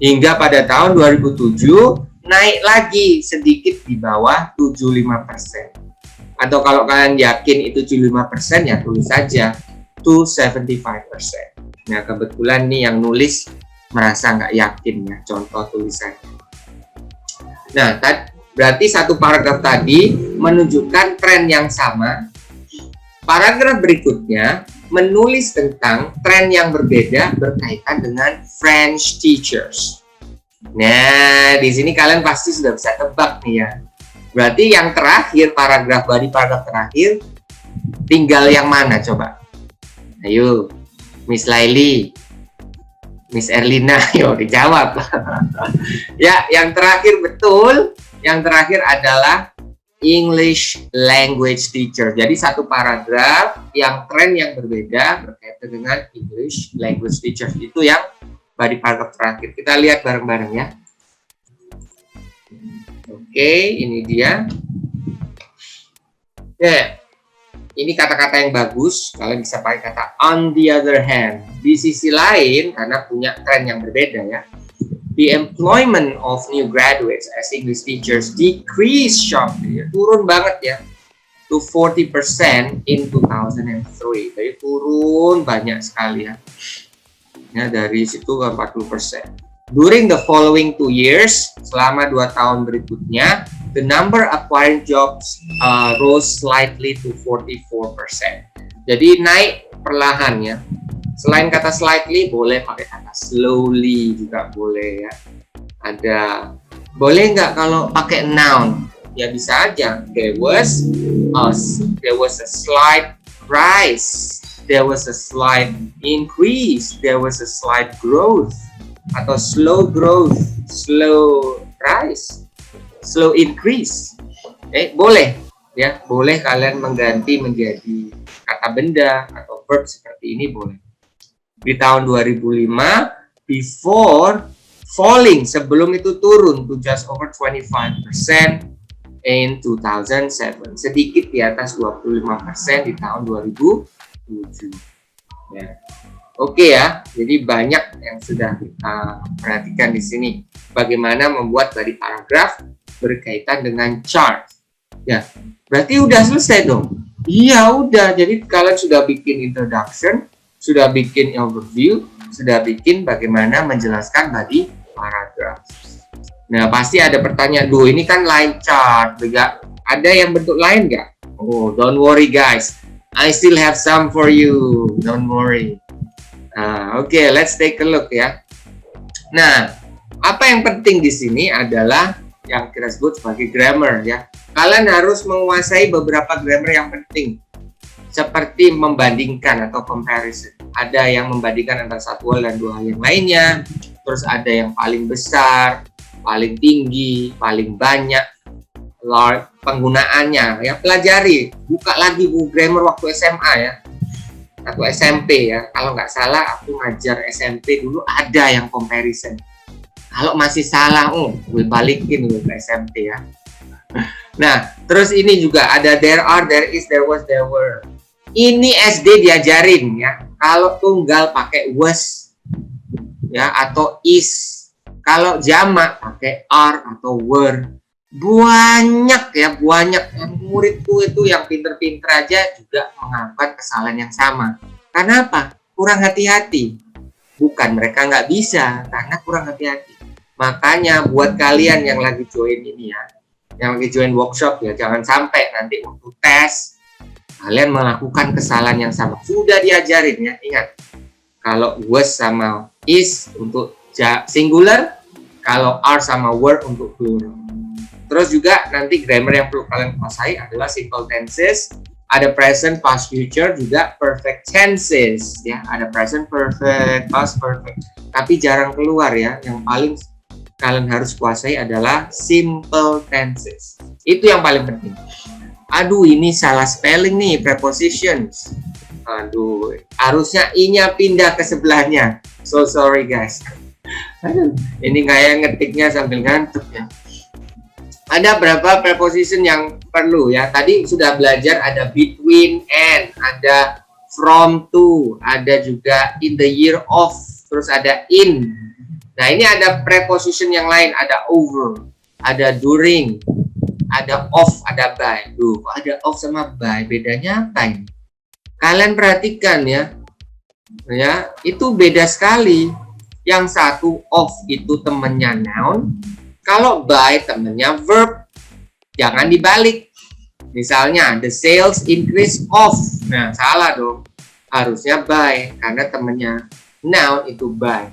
Hingga pada tahun 2007 naik lagi sedikit di bawah 75%. Atau kalau kalian yakin itu 75%, ya tulis saja to 75%. Nah, kebetulan nih yang nulis merasa nggak yakin ya, contoh tulisannya. Nah, berarti satu paragraf tadi menunjukkan tren yang sama. Paragraf berikutnya menulis tentang tren yang berbeda berkaitan dengan French teachers. Nah, di sini kalian pasti sudah bisa tebak nih ya. Berarti yang terakhir, paragraf terakhir, tinggal yang mana coba? Ayo, Miss Laili, Miss Erlina, ayo dijawab. Ya, yang terakhir betul. Yang terakhir adalah English language teacher. Jadi satu paragraf yang tren yang berbeda berkaitan dengan English language teacher. Itu yang di paragraf terakhir. Kita lihat bareng-bareng ya. Oke, ini dia. Ya, ini kata-kata yang bagus. Kalian bisa pakai kata on the other hand. Di sisi lain, karena punya tren yang berbeda ya. The employment of new graduates as English teachers decreased sharply. Turun banget ya. To 40% in 2003. Jadi turun banyak sekali ya. Ya, dari situ ke 40%. During the following 2 years, selama 2 tahun berikutnya, the number acquiring jobs rose slightly to 44%. Jadi naik perlahan ya. Selain kata slightly, boleh pakai kata slowly juga boleh ya. Boleh nggak kalau pakai noun? Ya bisa aja. There was a slight rise. There was a slight increase. There was a slight growth. Atau slow growth, slow rise, slow increase. Boleh ya, boleh kalian mengganti menjadi kata benda atau verb seperti ini boleh. Di tahun 2005, before falling, sebelum itu turun to just over 25% in 2007, sedikit di atas 25% di tahun 2007. Ya. Oke ya, jadi banyak yang sudah kita perhatikan di sini. Bagaimana membuat body paragraph berkaitan dengan chart. Ya, berarti udah selesai dong. Iya udah, jadi kalian sudah bikin introduction, sudah bikin overview, sudah bikin bagaimana menjelaskan body paragraph. Nah, pasti ada pertanyaan, ini kan line chart, ada yang bentuk lain nggak? Oh, don't worry guys, I still have some for you, don't worry. Oke, let's take a look ya. Nah, apa yang penting di sini adalah yang kita sebut sebagai grammar ya. Kalian harus menguasai beberapa grammar yang penting, seperti membandingkan atau comparison. Ada yang membandingkan antara satu hal dan dua hal yang lainnya. Terus ada yang paling besar, paling tinggi, paling banyak penggunaannya. Ya, pelajari, buka lagi buku grammar waktu SMA ya. Atau SMP ya, kalau nggak salah aku ngajar SMP dulu ada yang comparison. Kalau masih salah, gue balikin gue ke SMP ya. Nah, terus ini juga ada there are, there is, there was, there were. Ini SD diajarin ya. Kalau tunggal pakai was ya atau is. Kalau jamak pakai are atau were. Banyak ya, banyak yang muridku itu yang pinter-pinter aja juga melakukan kesalahan yang sama. Karena apa? Kurang hati-hati. Bukan mereka nggak bisa, karena kurang hati-hati. Makanya buat kalian yang lagi join ini ya, yang lagi join workshop ya, jangan sampai nanti waktu tes kalian melakukan kesalahan yang sama. Sudah diajarin ya, ingat. Kalau was sama is untuk singular, kalau are sama were untuk plural. Terus juga nanti grammar yang perlu kalian kuasai adalah simple tenses, ada present, past, future, juga perfect tenses ya, ada present perfect, past perfect. Tapi jarang keluar ya, yang paling kalian harus kuasai adalah simple tenses. Itu yang paling penting. Aduh, ini salah spelling nih, prepositions. Aduh, harusnya i-nya pindah ke sebelahnya. So sorry guys. Aduh, ini kayak ngetiknya sambil ngantuk ya. Ada berapa preposition yang perlu ya? Tadi sudah belajar ada between and, ada from to, ada juga in the year of, terus ada in. Nah, ini ada preposition yang lain, ada over, ada during, ada of, ada by. Duh, ada of sama by, bedanya apa ini? Kalian perhatikan ya. Ya, itu beda sekali. Yang satu of itu temennya noun, kalau by temennya verb. Jangan dibalik. Misalnya the sales increase of. Nah, salah dong. Harusnya by karena temennya noun itu by.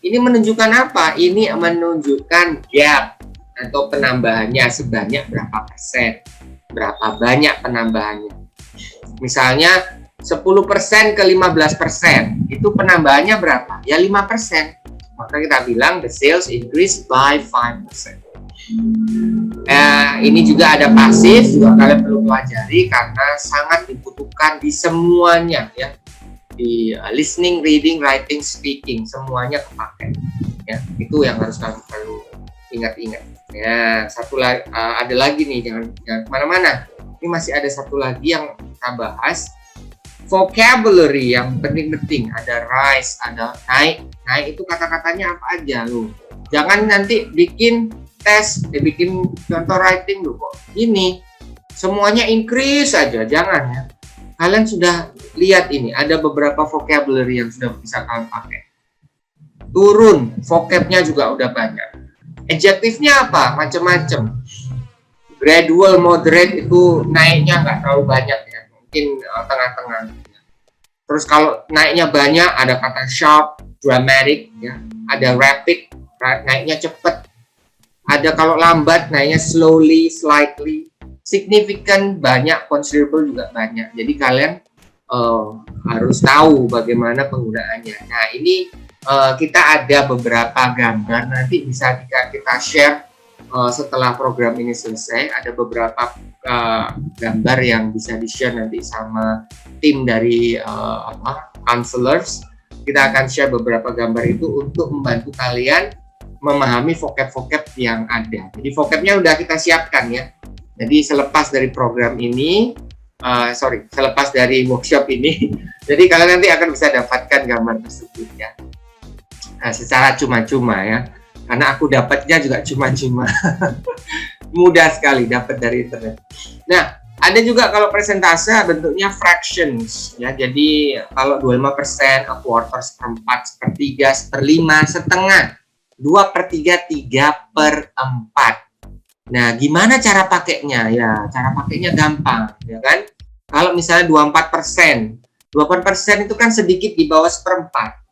Ini menunjukkan apa? Ini menunjukkan gap atau penambahannya sebanyak berapa persen. Berapa banyak penambahannya. Misalnya 10% ke 15%. Itu penambahannya berapa? Ya 5%. Maka kita bilang the sales increase by 5%. Ini juga ada pasif, juga kalian perlu pelajari karena sangat dibutuhkan di semuanya ya. Di listening, reading, writing, speaking, semuanya kepakai. Ya, itu yang harus kalian perlu ingat-ingat. Ya, satu lagi ada lagi nih, jangan kemana-mana. Ini masih ada satu lagi yang kita bahas. Vocabulary yang penting-penting, ada rise, ada naik. Naik itu kata-katanya apa aja loh. Jangan nanti bikin tes, bikin contoh writing loh kok. Ini semuanya increase saja, jangan ya. Kalian sudah lihat ini, ada beberapa vocabulary yang sudah bisa kalian pakai. Turun, vocabnya juga udah banyak. Adjektifnya apa? Macam-macam. Gradual, moderate itu naiknya nggak terlalu banyak ya. Mungkin tengah-tengah. Terus kalau naiknya banyak ada kata sharp, dramatic ya, ada rapid, naiknya cepat. Ada kalau lambat naiknya slowly, slightly, significant banyak, considerable juga banyak. Jadi kalian harus tahu bagaimana penggunaannya. Nah, ini kita ada beberapa gambar, nanti bisa kita share setelah program ini selesai. Ada beberapa gambar yang bisa di-share nanti sama tim dari counselors. Kita akan share beberapa gambar itu untuk membantu kalian memahami vocab-vocab yang ada. Jadi vocabnya udah kita siapkan ya. Jadi selepas dari program ini, selepas dari workshop ini, jadi kalian nanti akan bisa dapatkan gambar tersebut ya. Secara cuma-cuma ya. Karena aku dapatnya juga cuma-cuma. Mudah sekali dapat dari internet. Nah, ada juga kalau presentase bentuknya fractions ya. Jadi kalau 25%, a quarter, seperempat, sepertiga, seperlima, setengah, 2/3, 3/4. Nah, gimana cara pakainya? Ya, cara pakainya gampang, ya kan? Kalau misalnya 24%, 24% itu kan sedikit di bawah seperempat.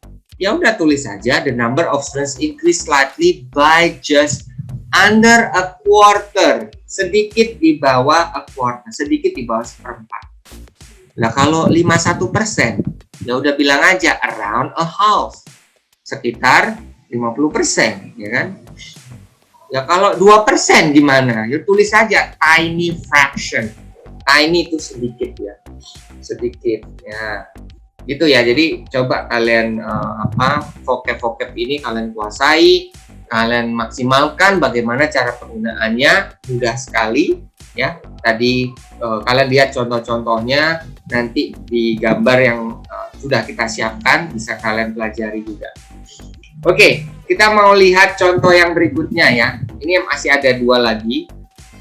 Ya udah tulis saja the number of students increase slightly by just under a quarter, sedikit di bawah a quarter, sedikit di bawah seperempat. Nah, kalau 51%, ya udah bilang aja around a half, sekitar 50%, ya kan? Ya kalau 2% gimana? Ya tulis saja tiny fraction. Tiny itu sedikit ya. Sedikit ya. Gitu ya. Jadi coba kalian vocab-vocab ini kalian kuasai, kalian maksimalkan bagaimana cara penggunaannya, mudah sekali ya. Tadi kalian lihat contoh-contohnya nanti di gambar yang sudah kita siapkan, bisa kalian pelajari juga. Oke, kita mau lihat contoh yang berikutnya ya. Ini masih ada 2 lagi.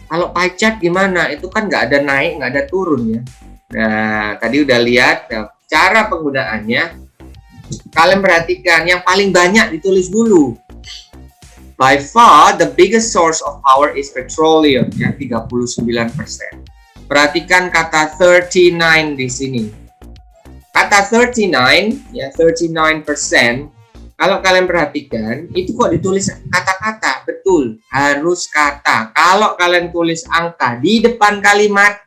Kalau pie chart gimana? Itu kan nggak ada naik, nggak ada turun ya. Nah, tadi udah lihat cara penggunaannya. Kalian perhatikan yang paling banyak ditulis dulu. By far the biggest source of power is petroleum ya 39%. Perhatikan kata 39 di sini. Kata 39 ya 39%. Kalau kalian perhatikan itu kok ditulis kata-kata, betul, harus kata. Kalau kalian tulis angka di depan kalimat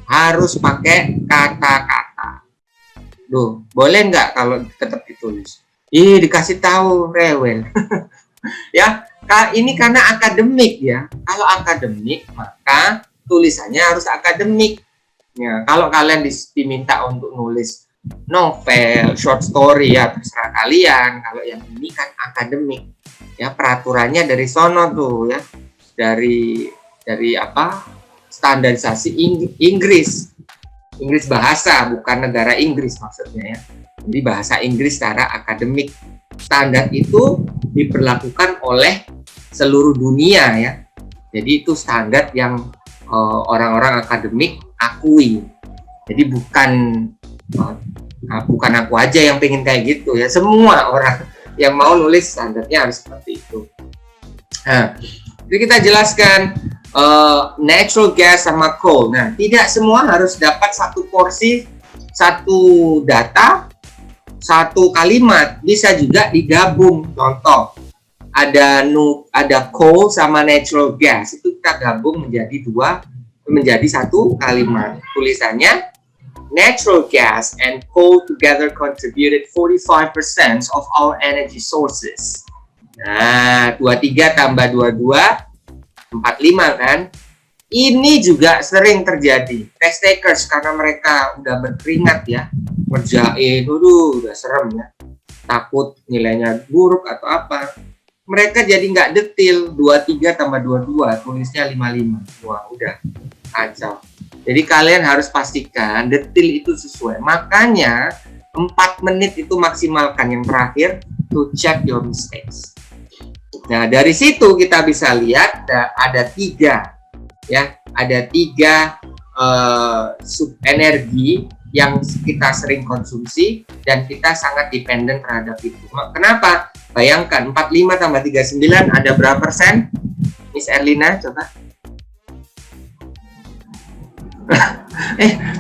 harus pakai kata-kata. Loh, boleh nggak kalau tetap ditulis? Ih, dikasih tahu rewel. Ya, ini karena akademik ya. Kalau akademik maka tulisannya harus akademik. Ya, kalau kalian diminta untuk nulis novel, short story ya terserah kalian. Kalau yang ini kan akademik. Ya, peraturannya dari sono tuh ya. Dari apa? Standarisasi Inggris. Inggris bahasa, bukan negara Inggris maksudnya ya. Jadi bahasa Inggris secara akademik. Standar itu diberlakukan oleh seluruh dunia ya. Jadi itu standar yang orang-orang akademik akui. Jadi bukan aku aja yang pengen kayak gitu ya. Semua orang yang mau nulis standarnya harus seperti itu. Nah, jadi kita jelaskan natural gas sama coal. Nah, tidak semua harus dapat satu porsi, satu data, satu kalimat. Bisa juga digabung. Contoh, ada coal sama natural gas. Itu kita gabung menjadi satu kalimat. Tulisannya natural gas and coal together contributed 45% of our energy sources. Nah, 23 tambah 22 45 kan. Ini juga sering terjadi. Test takers karena mereka udah berkeringat ya, ngerjain, udah serem ya. Takut nilainya buruk atau apa. Mereka jadi nggak detil, 23 tambah 22, tulisnya 55. Wah, udah kacau. Jadi kalian harus pastikan detil itu sesuai. Makanya 4 menit itu maksimalkan yang terakhir to check your mistakes. Nah, dari situ kita bisa lihat ada 3 ya, ada 3 sub energi yang kita sering konsumsi dan kita sangat dependen terhadap itu. Kenapa? Bayangkan 45 tambah 39 ada berapa persen? Miss Erlina coba.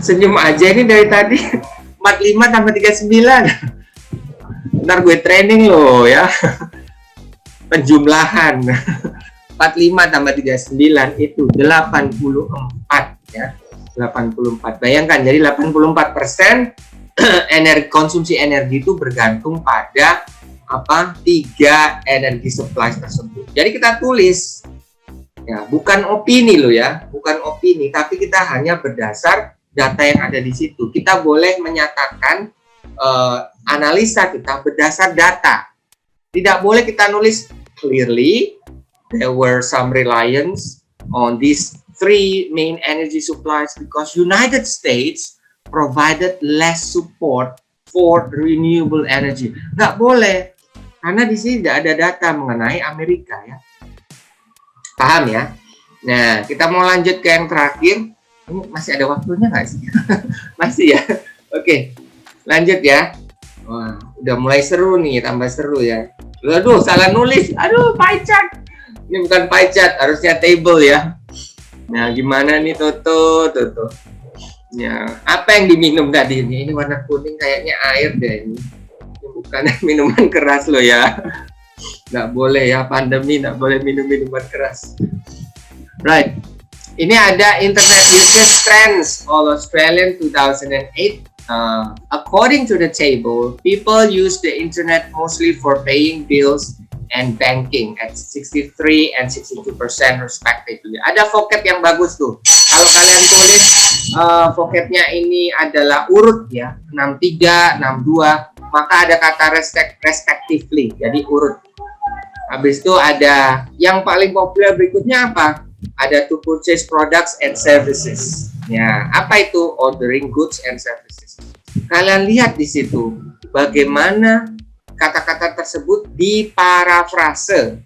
Senyum aja ini dari tadi. 45 tambah 39. Ntar gue training loh ya. Penjumlahan. 45 tambah 39 itu 84 ya. 84. Bayangkan jadi 84% konsumsi energi itu bergantung pada 3 energi supply tersebut. Jadi kita tulis ya, bukan opini loh ya, bukan opini, tapi kita hanya berdasar data yang ada di situ. Kita boleh menyatakan analisa kita berdasar data. Tidak boleh kita nulis clearly there were some reliance on these 3 main energy supplies because United States provided less support for renewable energy. Nggak boleh, karena di sini tidak ada data mengenai Amerika ya. Paham ya? Nah, kita mau lanjut ke yang terakhir. Ini masih ada waktunya nggak sih? Masih ya? Oke, lanjut ya. Wah, udah mulai seru nih, tambah seru ya. Aduh, salah nulis. Aduh, pie chart. Ini bukan pie chart, harusnya table ya. Nah, gimana nih Toto? Ya, apa yang diminum tadi ini? Ini warna kuning kayaknya air deh ini. Ini bukan minuman keras loh ya. Nggak boleh ya, pandemi nggak boleh minum minuman keras. Right. Ini ada Internet Usage Trends All Australian 2008. According to the table, people use the internet mostly for paying bills and banking at 63 and 62% respectively. Ada vocab yang bagus tuh. Kalau kalian tulis vocabnya ini adalah urut ya, 63, 62, maka ada kata respectively, jadi urut. Habis itu ada yang paling populer berikutnya apa? Ada to purchase products and services. Ya, apa itu ordering goods and services? Kalian lihat di situ bagaimana kata-kata tersebut diparafrase.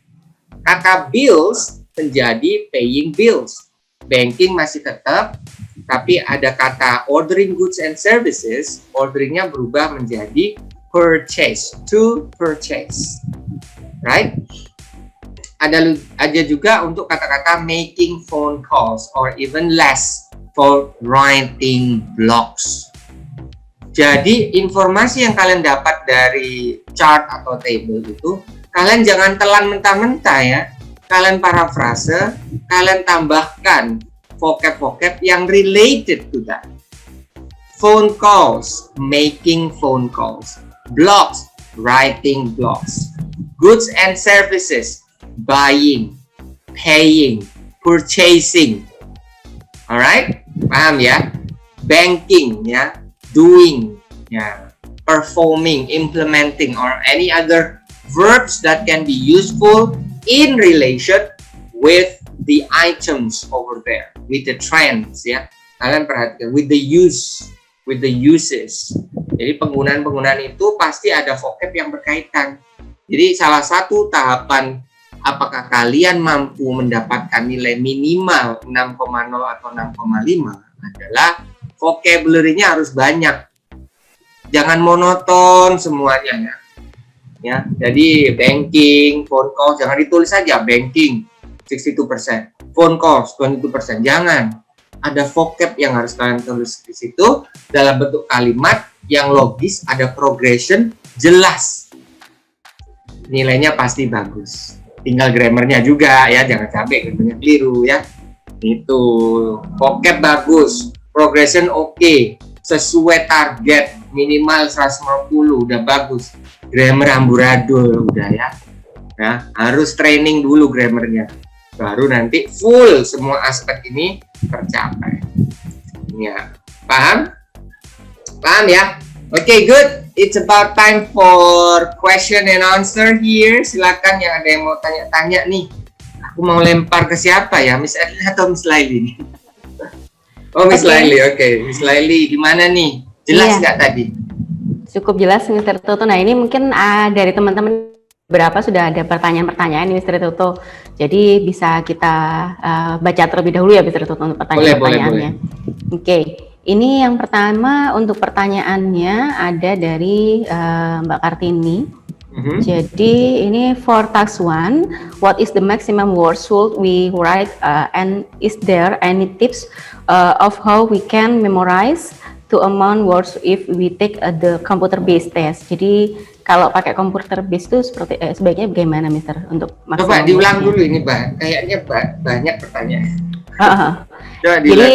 Kata bills menjadi paying bills. Banking masih tetap, tapi ada kata ordering goods and services, orderingnya berubah menjadi purchase, to purchase, right? Ada juga untuk kata-kata making phone calls or even less for writing blogs. Jadi informasi yang kalian dapat dari chart atau table itu, kalian jangan telan mentah-mentah ya. Kalian parafrase, kalian tambahkan vocab-vocab yang related to that. Phone calls, making phone calls. Blogs, writing blogs. Goods and services, buying, paying, purchasing. Alright? Paham ya? Banking ya, doing ya, performing, implementing, or any other verbs that can be useful in relation with the items over there, with the trends ya. Kalian perhatikan, with the use, with the uses. Jadi penggunaan-penggunaan itu pasti ada vocab yang berkaitan. Jadi salah satu tahapan apakah kalian mampu mendapatkan nilai minimal 6,0 atau 6,5 adalah vocabulary-nya harus banyak. Jangan monoton semuanya ya. Ya, jadi banking, phone call jangan ditulis saja banking 62%, phone calls 22%. Jangan. Ada vocab yang harus kalian tulis di situ dalam bentuk kalimat yang logis, ada progression jelas. Nilainya pasti bagus. Tinggal grammarnya juga ya, jangan sampai grammarnya keliru ya. Itu vocab bagus, progression oke, sesuai target minimal 150 udah bagus. Grammar amburadul udah ya. Nah, harus training dulu grammarnya. Baru nanti full semua aspek ini tercapai. Ya, paham? Paham ya? Okay, good. It's about time for question and answer here. Silakan yang ada yang mau tanya-tanya nih. Aku mau lempar ke siapa ya? Miss Edna atau Miss Laili nih? Oh, Miss Laili. Oke. Miss Laili, gimana nih? Jelas nggak tadi? Cukup jelas, Mr. Toto. Nah, ini mungkin dari teman-teman berapa sudah ada pertanyaan-pertanyaan nih, Mr. Toto. Jadi bisa kita baca terlebih dahulu ya, Mr. Toto, untuk pertanyaan-pertanyaannya. Oke. Ini yang pertama untuk pertanyaannya ada dari Mbak Kartini. Jadi ini for task 1, what is the maximum words should we write and is there any tips of how we can memorize to amount words if we take the computer based test? Jadi kalau pakai computer based itu seperti sebaiknya bagaimana, Mister, untuk coba diulang dulu ini, Mbak. Kayaknya banyak pertanyaan. Coba Jadi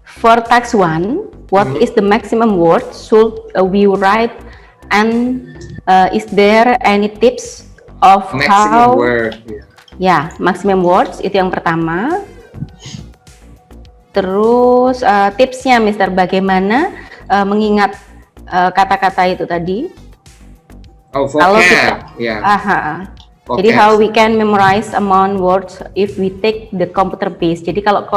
for task 1, what is the maximum words should we write and is there any tips of maximum word? Ya, maximum words itu yang pertama. Terus tipsnya, Mister, bagaimana mengingat kata-kata itu tadi? Oh, vocab. Jadi how we can memorize amount words if we take the computer based. Jadi kalau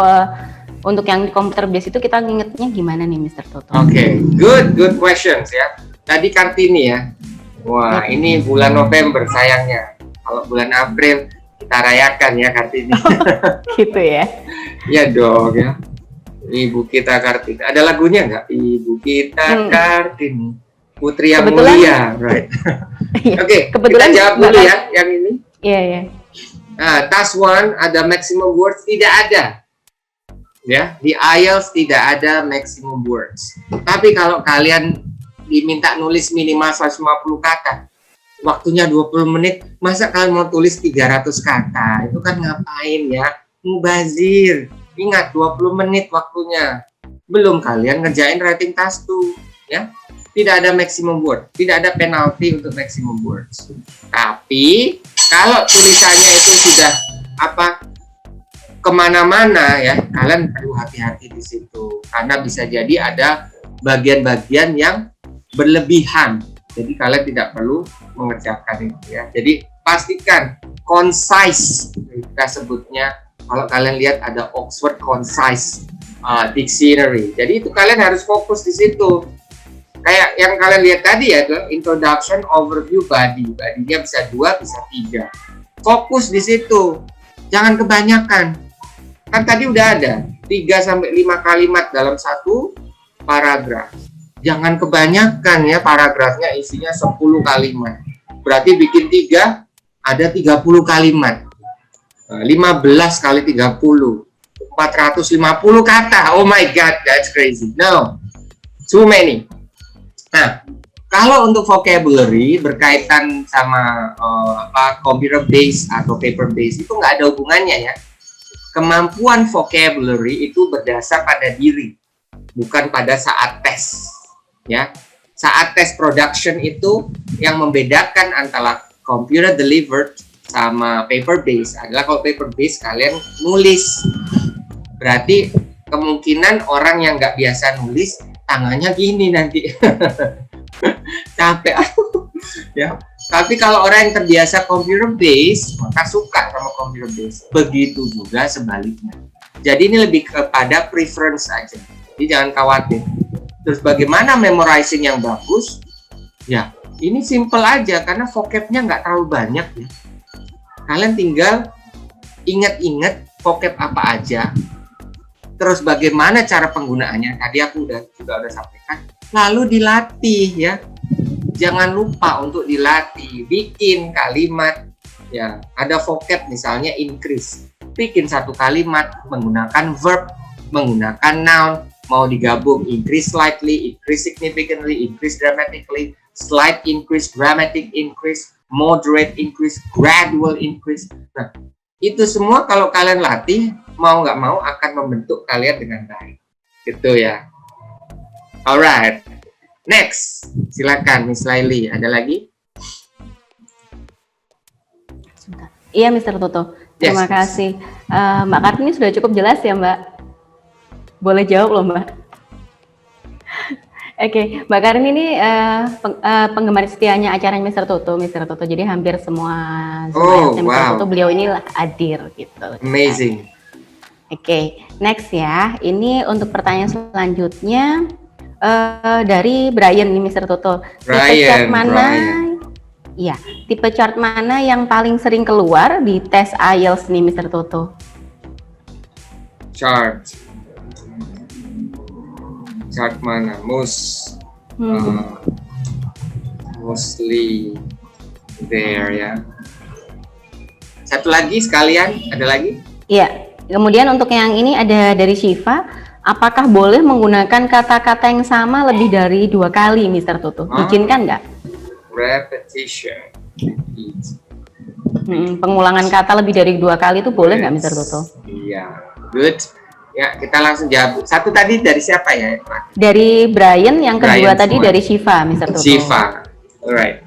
untuk yang di computer based itu kita ingetnya gimana nih, Mister Toto? Oke, good questions ya. Tadi Kartini ya. Wah, ini bulan November sayangnya. Kalau bulan April kita rayakan ya Kartini. Gitu ya. Ya dong ya. Ibu kita Kartini. Ada lagunya nggak? Ibu kita Kartini. Putri yang mulia, right? Oke, kita jawab dulu ya yang ini. Iya. Nah, task 1 ada maximum words, tidak ada. Ya, di IELTS tidak ada maximum words. Tapi kalau kalian diminta nulis minimal 150 kata, waktunya 20 menit, masa kalian mau tulis 300 kata? Itu kan ngapain ya? Mubazir. Ingat 20 menit waktunya. Belum kalian ngerjain writing task 2, ya. Tidak ada maximum word, tidak ada penalti untuk maximum words. Tapi kalau tulisannya itu sudah kemana-mana ya, kalian perlu hati-hati di situ karena bisa jadi ada bagian-bagian yang berlebihan. Jadi kalian tidak perlu mengerjakan itu ya. Jadi pastikan concise, kita sebutnya. Kalau kalian lihat ada Oxford Concise Dictionary, jadi itu kalian harus fokus di situ. Kayak yang kalian lihat tadi ya, introduction, overview, body. Body-nya bisa 2, bisa 3. Fokus di situ. Jangan kebanyakan. Kan tadi udah ada 3-5 kalimat dalam satu paragraf. Jangan kebanyakan ya paragrafnya isinya 10 kalimat. Berarti bikin 3 ada 30 kalimat. 15 kali 30 450 kata. Oh my god, that's crazy. No, too many. Nah, kalau untuk vocabulary berkaitan sama computer based atau paper based itu nggak ada hubungannya ya. Kemampuan vocabulary itu berdasar pada diri, bukan pada saat tes. Ya, saat tes production itu yang membedakan antara computer delivered sama paper based adalah kalau paper based kalian nulis. Berarti kemungkinan orang yang nggak biasa nulis tangannya gini nanti. Capek. Ya. Tapi kalau orang yang terbiasa computer based maka suka sama computer based. Begitu juga sebaliknya. Jadi ini lebih kepada preference aja. Jadi jangan khawatir. Terus bagaimana memorizing yang bagus? Ya, ini simple aja karena vocabnya nggak terlalu banyak ya. Kalian tinggal ingat-ingat vocab apa aja. Terus bagaimana cara penggunaannya? Tadi aku juga udah sampaikan. Lalu dilatih ya. Jangan lupa untuk dilatih, bikin kalimat ya. Ada vocab misalnya increase. Bikin satu kalimat menggunakan verb, menggunakan noun, mau digabung increase slightly, increase significantly, increase dramatically, slight increase, dramatic increase, moderate increase, gradual increase. Nah, itu semua kalau kalian latih, mau nggak mau akan membentuk kalian dengan baik. Gitu ya. Alright. Next, silakan Miss Laili. Ada lagi? Iya, Mr. Toto. Terima kasih. Mbak Kartini sudah cukup jelas ya, Mbak? Boleh jawab loh, Mbak. Oke, Mbak Karin ini penggemar setianya acara Mr. Toto. Jadi hampir semua Mr. Toto beliau ini hadir gitu. Amazing. Oke, next ya. Ini untuk pertanyaan selanjutnya dari Brian nih Mr. Toto. Tipe chart mana yang paling sering keluar di tes IELTS nih Mr. Toto? Chart mana? Mostly there ya. Satu lagi sekalian, ada lagi? Iya. Kemudian untuk yang ini ada dari Shiva. Apakah boleh menggunakan kata-kata yang sama lebih dari 2 kali, Mr. Toto? Izinkan nggak? Repetition. Pengulangan kata lebih dari 2 kali itu boleh nggak, Mr. Toto? Iya, good. Ya, kita langsung jawab. Satu tadi dari siapa ya? Dari Brian, yang kedua tadi dari Shiva, Mr. Toto. Shiva, alright.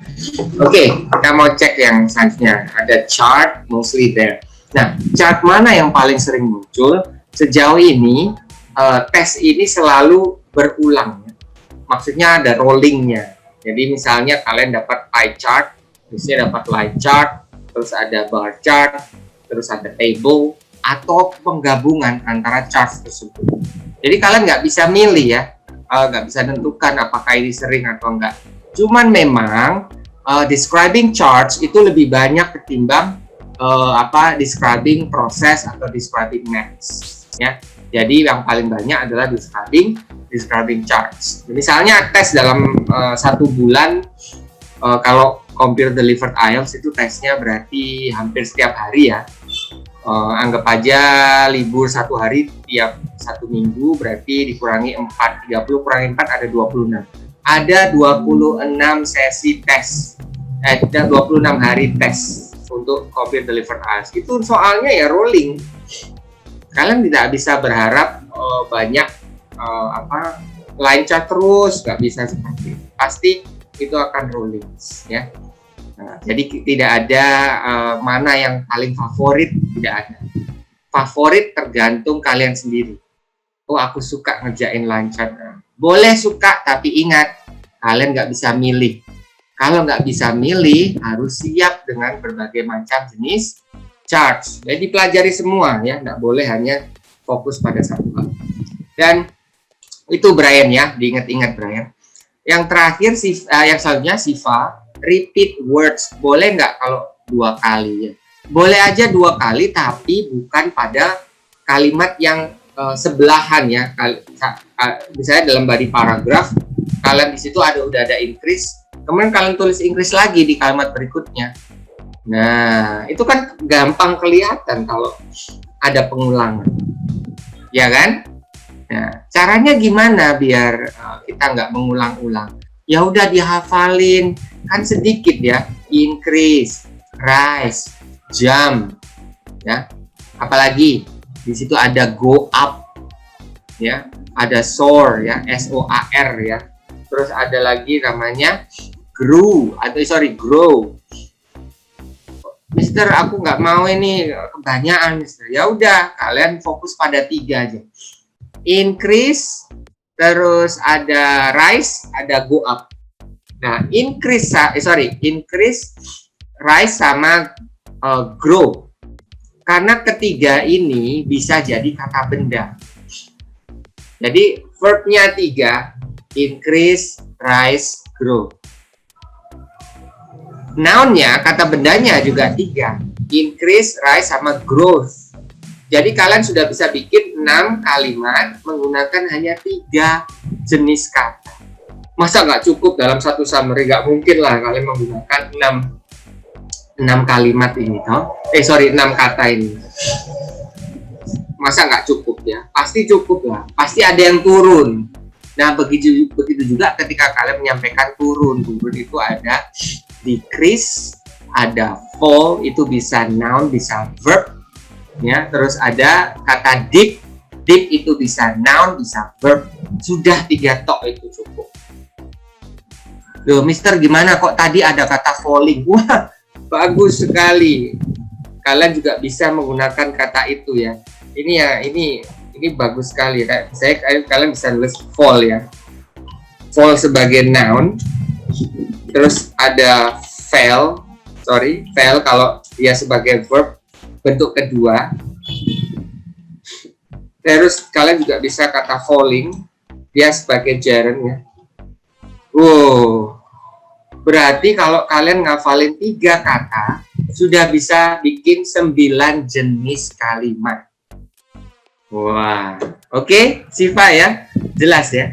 Oke, kita mau cek yang selanjutnya. Ada chart, mostly there. Nah, chart mana yang paling sering muncul? Sejauh ini, tes ini selalu berulang. Maksudnya ada rollingnya. Jadi misalnya kalian dapat pie chart, terusnya dapat line chart, terus ada bar chart, terus ada table, atau penggabungan antara chart tersebut. Jadi kalian nggak bisa milih ya, nggak bisa tentukan apakah ini sering atau enggak. Cuman memang describing charts itu lebih banyak ketimbang describing proses atau describing maths ya. Jadi yang paling banyak adalah describing charts. Misalnya tes dalam 1 bulan, kalau computer delivered IELTS itu tesnya berarti hampir setiap hari ya. Anggap aja libur 1 hari tiap 1 minggu, berarti dikurangi 4, 30 kurangi 4 ada 26. Ada 26 sesi tes, 26 hari tes untuk computer delivered IELTS. Itu soalnya ya rolling. Kalian tidak bisa berharap banyak line chart terus, nggak bisa seperti itu. Pasti itu akan rolling ya. Nah, jadi tidak ada mana yang paling favorit, tidak ada. Favorit tergantung kalian sendiri. Oh, aku suka ngerjain line chart. Boleh suka, tapi ingat kalian nggak bisa milih. Kalau nggak bisa milih, harus siap dengan berbagai macam jenis charts. Jadi dipelajari semua ya, nggak boleh hanya fokus pada satu hal. Dan itu Brian ya, diingat-ingat Brian. Yang terakhir yang selanjutnya Siva, repeat words. Boleh nggak kalau 2 kali ya? Boleh aja 2 kali, tapi bukan pada kalimat yang sebelahan ya. Misalnya dalam body paragraph, kalian di situ udah ada increase, kemudian kalian tulis increase lagi di kalimat berikutnya. Nah, itu kan gampang kelihatan kalau ada pengulangan, ya kan? Nah, caranya gimana biar kita nggak mengulang-ulang? Ya udah dihafalin, kan sedikit ya. Increase, rise, jump, ya. Apalagi di situ ada go up, ya. Ada soar, ya, SOAR, ya. Terus ada lagi namanya grow grow. Mister, aku nggak mau ini kebanyakan, Mister. Ya udah, kalian fokus pada 3 aja. Increase, terus ada rise, ada go up. Nah, increase, rise sama grow. Karena ketiga ini bisa jadi kata benda. Jadi verbnya 3, increase, rise, grow. Nounnya, kata bendanya juga 3, increase, rise, sama growth. Jadi kalian sudah bisa bikin 6 kalimat menggunakan hanya 3 jenis kata. Masa nggak cukup dalam satu summary? Nggak mungkin lah kalian menggunakan 6 kalimat ini, toh? 6 kata ini. Masa nggak cukup ya? Pasti cukup lah. Pasti ada yang turun. Nah, begitu juga ketika kalian menyampaikan turun. Turun itu ada decrease, ada fall, itu bisa noun, bisa verb. Ya, terus ada kata dip itu bisa noun, bisa verb. Sudah 3 tok itu cukup. Loh, Mister, gimana kok tadi ada kata falling? Wah, bagus sekali. Kalian juga bisa menggunakan kata itu ya. Ini bagus sekali. Kalian bisa nulis fall ya. Fall sebagai noun. Terus ada fell kalau dia sebagai verb bentuk kedua. Terus kalian juga bisa kata falling, dia sebagai gerund ya. Wow, berarti kalau kalian ngafalin 3 kata, sudah bisa bikin 9 jenis kalimat. Wah, oke, Siva ya, jelas ya.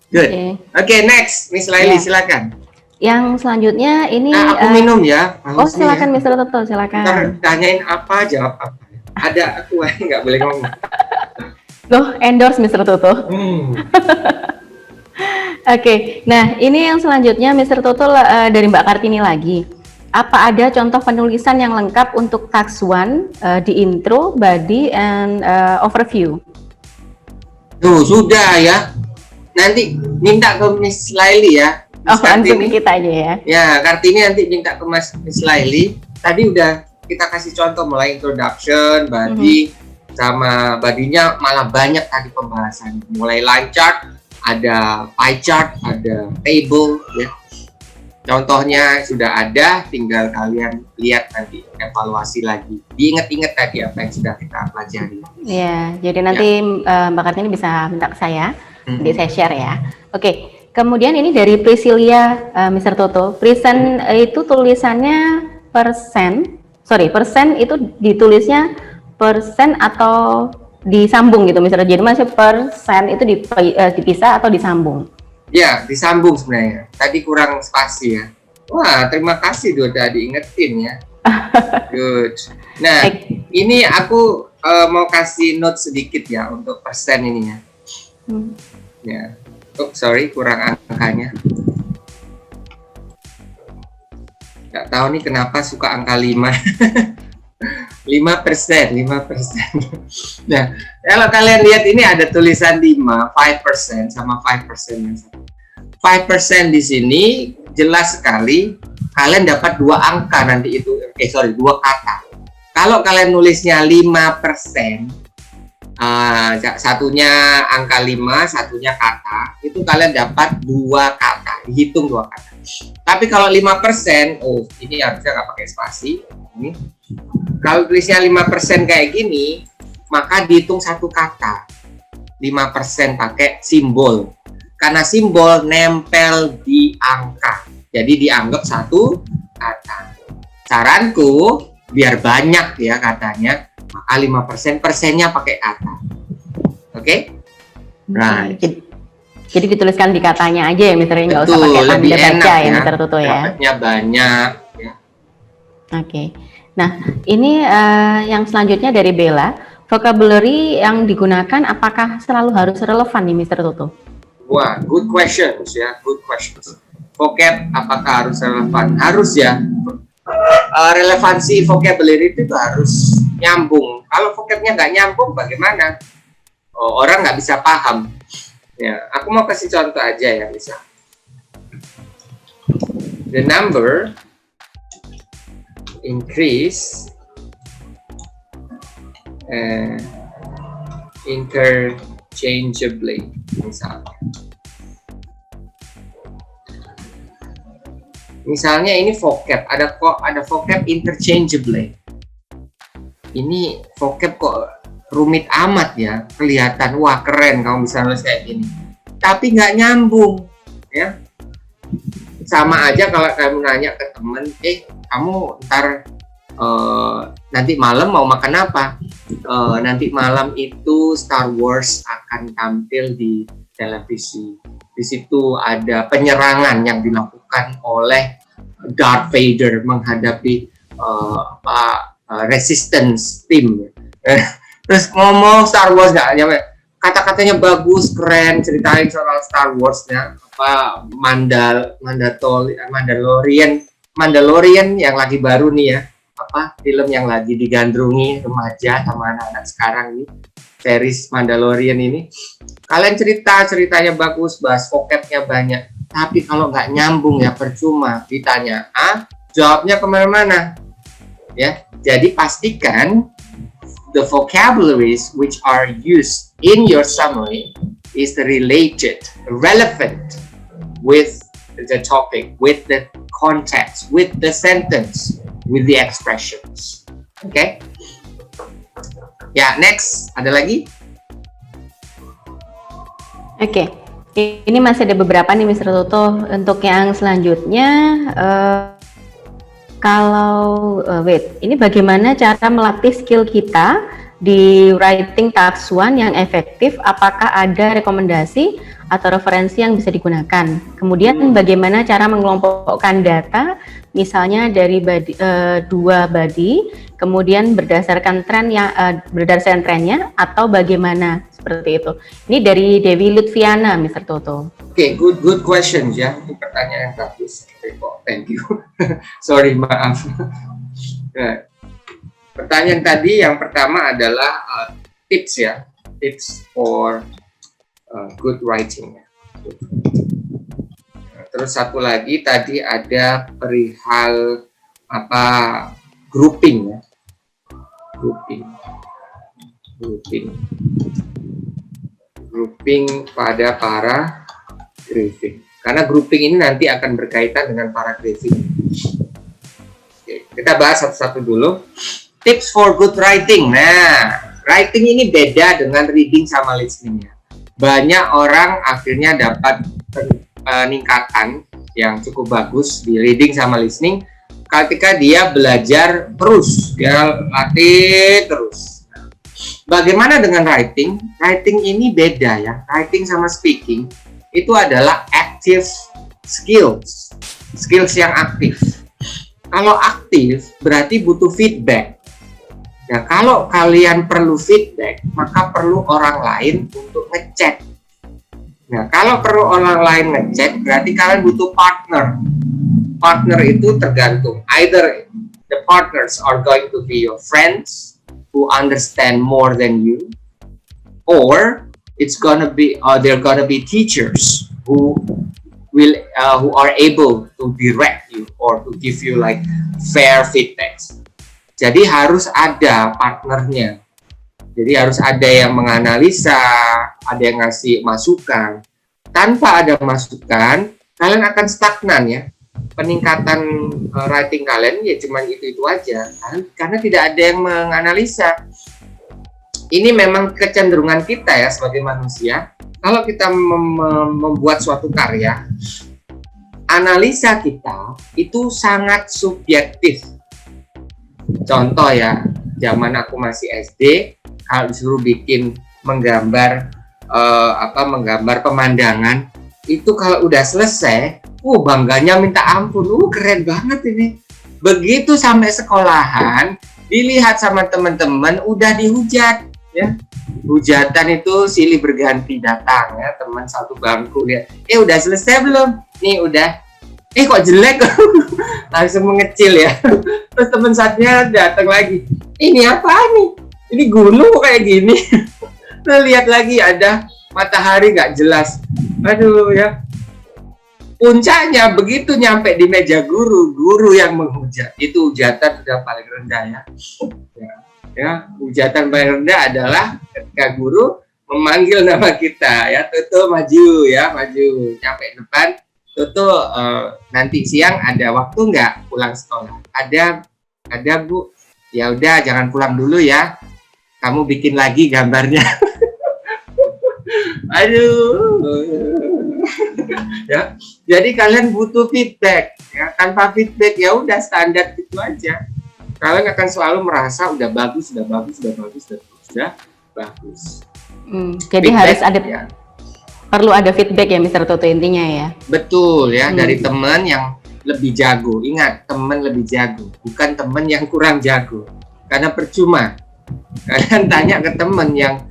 Good. Oke, next, Miss Laili, silakan. Yang selanjutnya ini aku minum ya. Oh, silakan ya. Mr. Toto, silakan. Ntar tanyain apa, jawab apa. Ada aku nggak boleh ngomong. Loh, endorse Mr. Toto. Oke, nah ini yang selanjutnya Mr. Toto dari Mbak Kartini lagi. Apa ada contoh penulisan yang lengkap untuk task 1 di intro, body, and overview? Tuh, sudah ya. Nanti minta ke Miss Laili ya. Langsung kita aja ya. Ya, Kartini nanti minta ke Miss Laili. Tadi udah kita kasih contoh mulai introduction, body, sama badinya malah banyak tadi pembahasan. Mulai line chart, ada pie chart, ada table ya. Contohnya sudah ada, tinggal kalian lihat nanti, evaluasi lagi. Diingat-ingat tadi apa yang sudah kita pelajari. Iya, jadi nanti Mbak Kartini bisa minta ke saya, nanti saya share ya. Oke. Kemudian ini dari Priscilia, Mr. Toto. Present itu tulisannya persen itu ditulisnya persen atau disambung gitu, Mr. Jadi masih persen itu dipisah atau disambung? Ya, disambung sebenarnya. Tadi kurang spasi ya. Wah, terima kasih udah diingetin ya. Good. Nah, ini aku mau kasih note sedikit ya untuk persen ini ya. Ya. Oh, sorry, kurang angkanya. Nggak tahu nih kenapa suka angka 5. 5%. Nah, kalau kalian lihat ini ada tulisan 5% sama 5%. 5% di sini jelas sekali kalian dapat 2 angka nanti itu. 2 kata. Kalau kalian nulisnya 5%, satunya angka 5, satunya kata, itu kalian dapat 2 kata, dihitung 2 kata. Tapi kalau 5%, ini harusnya nggak pakai spasi. Ini kalau tulisnya 5% kayak gini, maka dihitung 1 kata. 5% pakai simbol, karena simbol nempel di angka, jadi dianggap 1 kata. Saranku biar banyak ya katanya, maka 5% persennya pakai kata. Oke? Right. Jadi dituliskan di katanya aja ya, Mister, nggak usah Betul, pakai lebih tanda enak baca ya, ya. Mister Tutu ya. Dapatnya banyak ya. Oke. Nah, ini yang selanjutnya dari Bella, vocabulary yang digunakan apakah selalu harus relevan nih, Mister Tutu? Wah, good questions ya, good questions. Vocab apakah harus relevan? Harus ya. Relevansi vocabulary itu harus nyambung. Kalau vocabnya nggak nyambung, bagaimana? Orang nggak bisa paham. Ya, aku mau kasih contoh aja ya, misal. The number increase interchangeably, misalnya. Misalnya ini vocab, ada vocab interchangeably. Ini vocab kok rumit amat ya, kelihatan wah keren kamu bisa nulis kayak gini, tapi nggak nyambung ya. Sama aja kalau kamu nanya ke temen, kamu ntar nanti malam mau makan apa? Nanti malam itu Star Wars akan tampil di televisi. Di situ ada penyerangan yang dilakukan oleh Darth Vader menghadapi resistance team. Terus ngomong Star Wars nggak nyampe, kata-katanya bagus, keren, ceritain soal Star Wars-nya, Mandalorian yang lagi baru nih ya, film yang lagi digandrungi remaja sama anak-anak sekarang nih, series Mandalorian ini. Kalian ceritanya bagus, bahas vocabnya banyak, tapi kalau nggak nyambung ya percuma, ditanya jawabnya kemana-mana ya. Jadi pastikan the vocabularies which are used in your summary is relevant with the topic, with the context, with the sentence, with the expressions. Okay? Ya, next. Ada lagi? Oke. Ini masih ada beberapa nih, Mr. Toto. Untuk yang selanjutnya, ini bagaimana cara melatih skill kita di writing task 1 yang efektif? Apakah ada rekomendasi atau referensi yang bisa digunakan? Kemudian bagaimana cara mengelompokkan data, misalnya dari dua body, kemudian berdasarkan trennya atau bagaimana seperti itu? Ini dari Dewi Lutfiana, Mr. Toto. Oke, good questions ya. Ini pertanyaan yang bagus. Thank you. Sorry, maaf. Nah, pertanyaan tadi yang pertama adalah tips ya, tips for good writing. Terus satu lagi tadi ada perihal grouping ya, grouping pada para grieving. Karena grouping ini nanti akan berkaitan dengan para grieving. Oke, kita bahas satu-satu dulu. Tips for good writing. Nah, writing ini beda dengan reading sama listening ya. Banyak orang akhirnya dapat peningkatan yang cukup bagus di reading sama listening ketika dia belajar terus, dia latih terus. Bagaimana dengan writing? Writing ini beda ya. Writing sama speaking itu adalah active skills yang aktif. Kalau aktif berarti butuh feedback. Ya, kalau kalian perlu feedback, maka perlu orang lain untuk ngecek. Nah, kalau perlu orang lain ngecek, berarti kalian butuh partner. Partner itu tergantung. Either the partners are going to be your friends who understand more than you, or they're gonna be teachers who are able to direct you or to give you like fair feedbacks. Jadi harus ada partnernya. Jadi harus ada yang menganalisa, ada yang ngasih masukan. Tanpa ada masukan, kalian akan stagnan ya. Peningkatan writing kalian ya cuma itu aja. Karena tidak ada yang menganalisa. Ini memang kecenderungan kita ya sebagai manusia. Kalau kita membuat suatu karya, analisa kita itu sangat subjektif. Contoh ya, zaman aku masih SD, kalau disuruh bikin menggambar menggambar pemandangan itu kalau udah selesai, bangganya minta ampun, keren banget ini. Begitu sampai sekolahan, dilihat sama teman-teman udah dihujat, ya. Hujatan itu silih berganti datang, ya. Teman satu bangku lihat, udah selesai belum? Nih udah. Kok jelek? Langsung mengecil ya. Terus teman satunya datang lagi. Ini apa nih? Ini gunung kok kayak gini. Nah, lihat lagi ada matahari nggak jelas. Aduh ya. Puncaknya begitu nyampe di meja guru yang menghujat. Itu hujatan sudah paling rendah ya. Hujatan paling rendah adalah ketika guru memanggil nama kita ya, Toto maju ya, maju nyampe depan. Toto nanti siang ada waktu nggak pulang sekolah? Ada Bu. Ya udah jangan pulang dulu ya. Kamu bikin lagi gambarnya. Aduh. Ya. Jadi kalian butuh feedback ya. Tanpa feedback ya udah standar gitu aja. Kalian akan selalu merasa udah bagus. Jadi feedback, harus ada ya. Perlu ada feedback ya Mr. Toto intinya ya. Betul ya, dari teman yang lebih jago. Ingat, teman lebih jago, bukan teman yang kurang jago. Karena percuma kalian tanya ke teman yang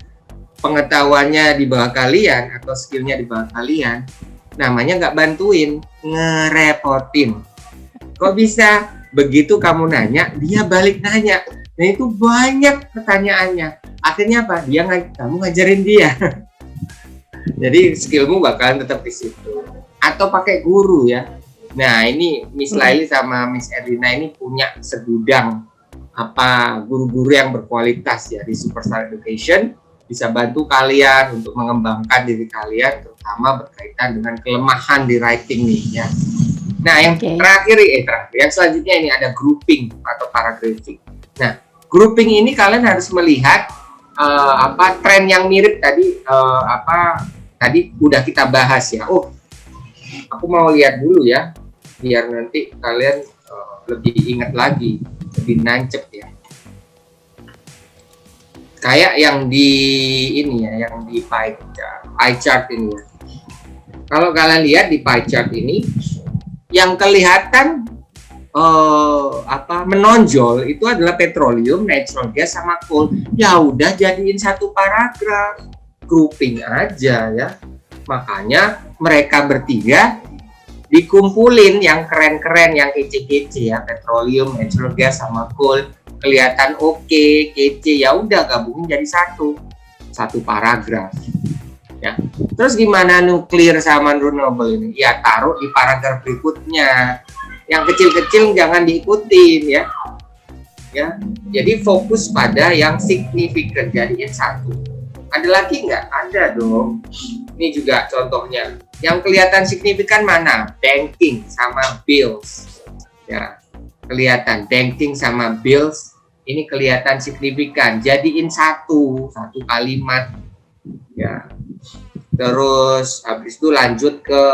pengetahuannya di bawah kalian atau skillnya di bawah kalian, namanya nggak bantuin, ngerepotin. Kok bisa? Begitu kamu nanya, dia balik nanya. Nah itu banyak pertanyaannya. Akhirnya apa? Kamu ngajarin dia. Jadi skillmu bakalan tetap di situ. Atau pakai guru ya. Nah ini Miss Laili sama Miss Erlina ini punya segudang guru-guru yang berkualitas ya di Superstar Education. Bisa bantu kalian untuk mengembangkan diri kalian, terutama berkaitan dengan kelemahan di writing nih ya. Nah yang terakhir, yang selanjutnya ini ada grouping atau paragraphing. Nah grouping ini kalian harus melihat tren yang mirip tadi tadi udah kita bahas ya. Aku mau lihat dulu ya, biar nanti kalian lebih ingat lagi, lebih nancep ya. Kayak yang di ini ya, yang di pie chart ini ya. Kalau kalian lihat di pie chart ini, yang kelihatan menonjol itu adalah petroleum, natural gas sama coal. Ya udah jadiin satu paragraf, grouping aja ya. Makanya mereka bertiga dikumpulin yang keren-keren, yang kece-kece ya, petroleum, natural gas sama coal. Kelihatan oke, kece, ya udah gabungin jadi satu paragraf ya. Terus gimana nuklir sama renewable ini? Ya taruh di paragraf berikutnya. Yang kecil-kecil jangan diikutin ya. Jadi fokus pada yang signifikan, jadiin satu. Ada lagi nggak? Ada dong. Ini juga contohnya. Yang kelihatan signifikan mana? Banking sama bills. Ya, kelihatan banking sama bills. Ini kelihatan signifikan, jadiin satu kalimat ya. Terus habis itu lanjut ke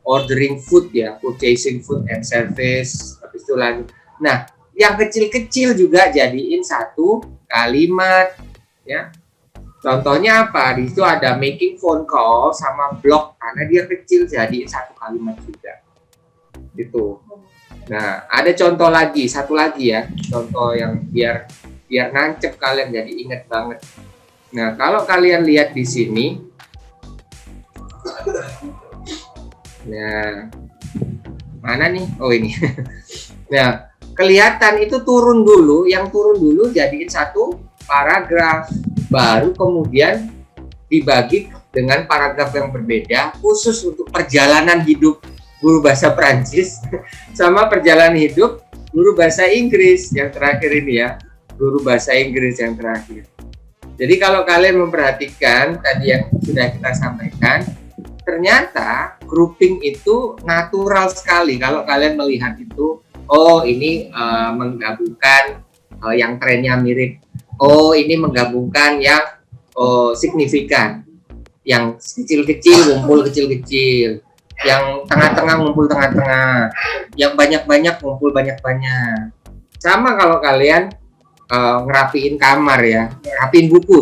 ordering food ya, purchasing food and service. Habis itu lanjut. Nah, yang kecil-kecil juga jadiin satu kalimat ya. Contohnya apa? Di situ ada making phone call sama blog, karena dia kecil jadiin satu kalimat juga. Gitu. Nah, ada contoh lagi, satu lagi ya, contoh yang biar nancep kalian jadi inget banget. Nah, kalau kalian lihat di sini, nah, mana nih? Oh ini. Nah, kelihatan itu turun dulu, yang turun dulu jadiin satu paragraf, baru kemudian dibagi dengan paragraf yang berbeda, khusus untuk perjalanan hidup guru bahasa Prancis sama perjalanan hidup guru bahasa Inggris yang terakhir ini ya, guru bahasa Inggris yang terakhir. Jadi kalau kalian memperhatikan tadi yang sudah kita sampaikan, ternyata grouping itu natural sekali kalau kalian melihat itu. Ini menggabungkan yang trennya mirip. Ini menggabungkan yang signifikan, yang kecil-kecil ngumpul kecil-kecil, yang tengah-tengah ngumpul tengah-tengah, yang banyak-banyak ngumpul banyak-banyak. Sama kalau kalian ngerapiin kamar ya, ngerapiin buku.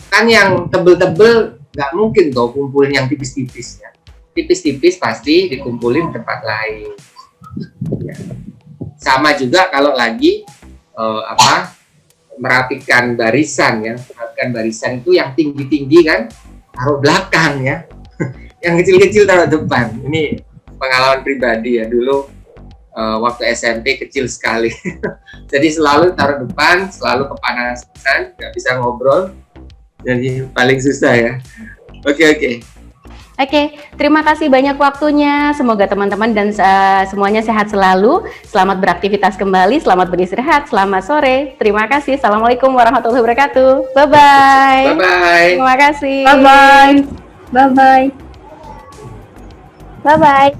Kan yang tebel-tebel nggak mungkin toh kumpulin yang tipis-tipis ya. Tipis-tipis pasti dikumpulin di tempat lain. Ya. Sama juga kalau lagi merapikan barisan ya, merapikan barisan itu yang tinggi-tinggi kan taruh belakang ya, yang kecil-kecil taruh depan. Ini pengalaman pribadi ya, dulu waktu SMP kecil sekali. Jadi selalu taruh depan, selalu kepanasan, nggak bisa ngobrol, jadi paling susah ya. Oke. Oke, terima kasih banyak waktunya. Semoga teman-teman dan semuanya sehat selalu. Selamat beraktivitas kembali, selamat beristirahat, selamat sore. Terima kasih. Assalamualaikum warahmatullahi wabarakatuh. Bye-bye. Bye-bye. Terima kasih. Bye-bye. Bye-bye. Bye-bye.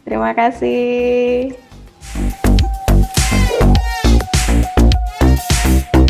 Terima kasih.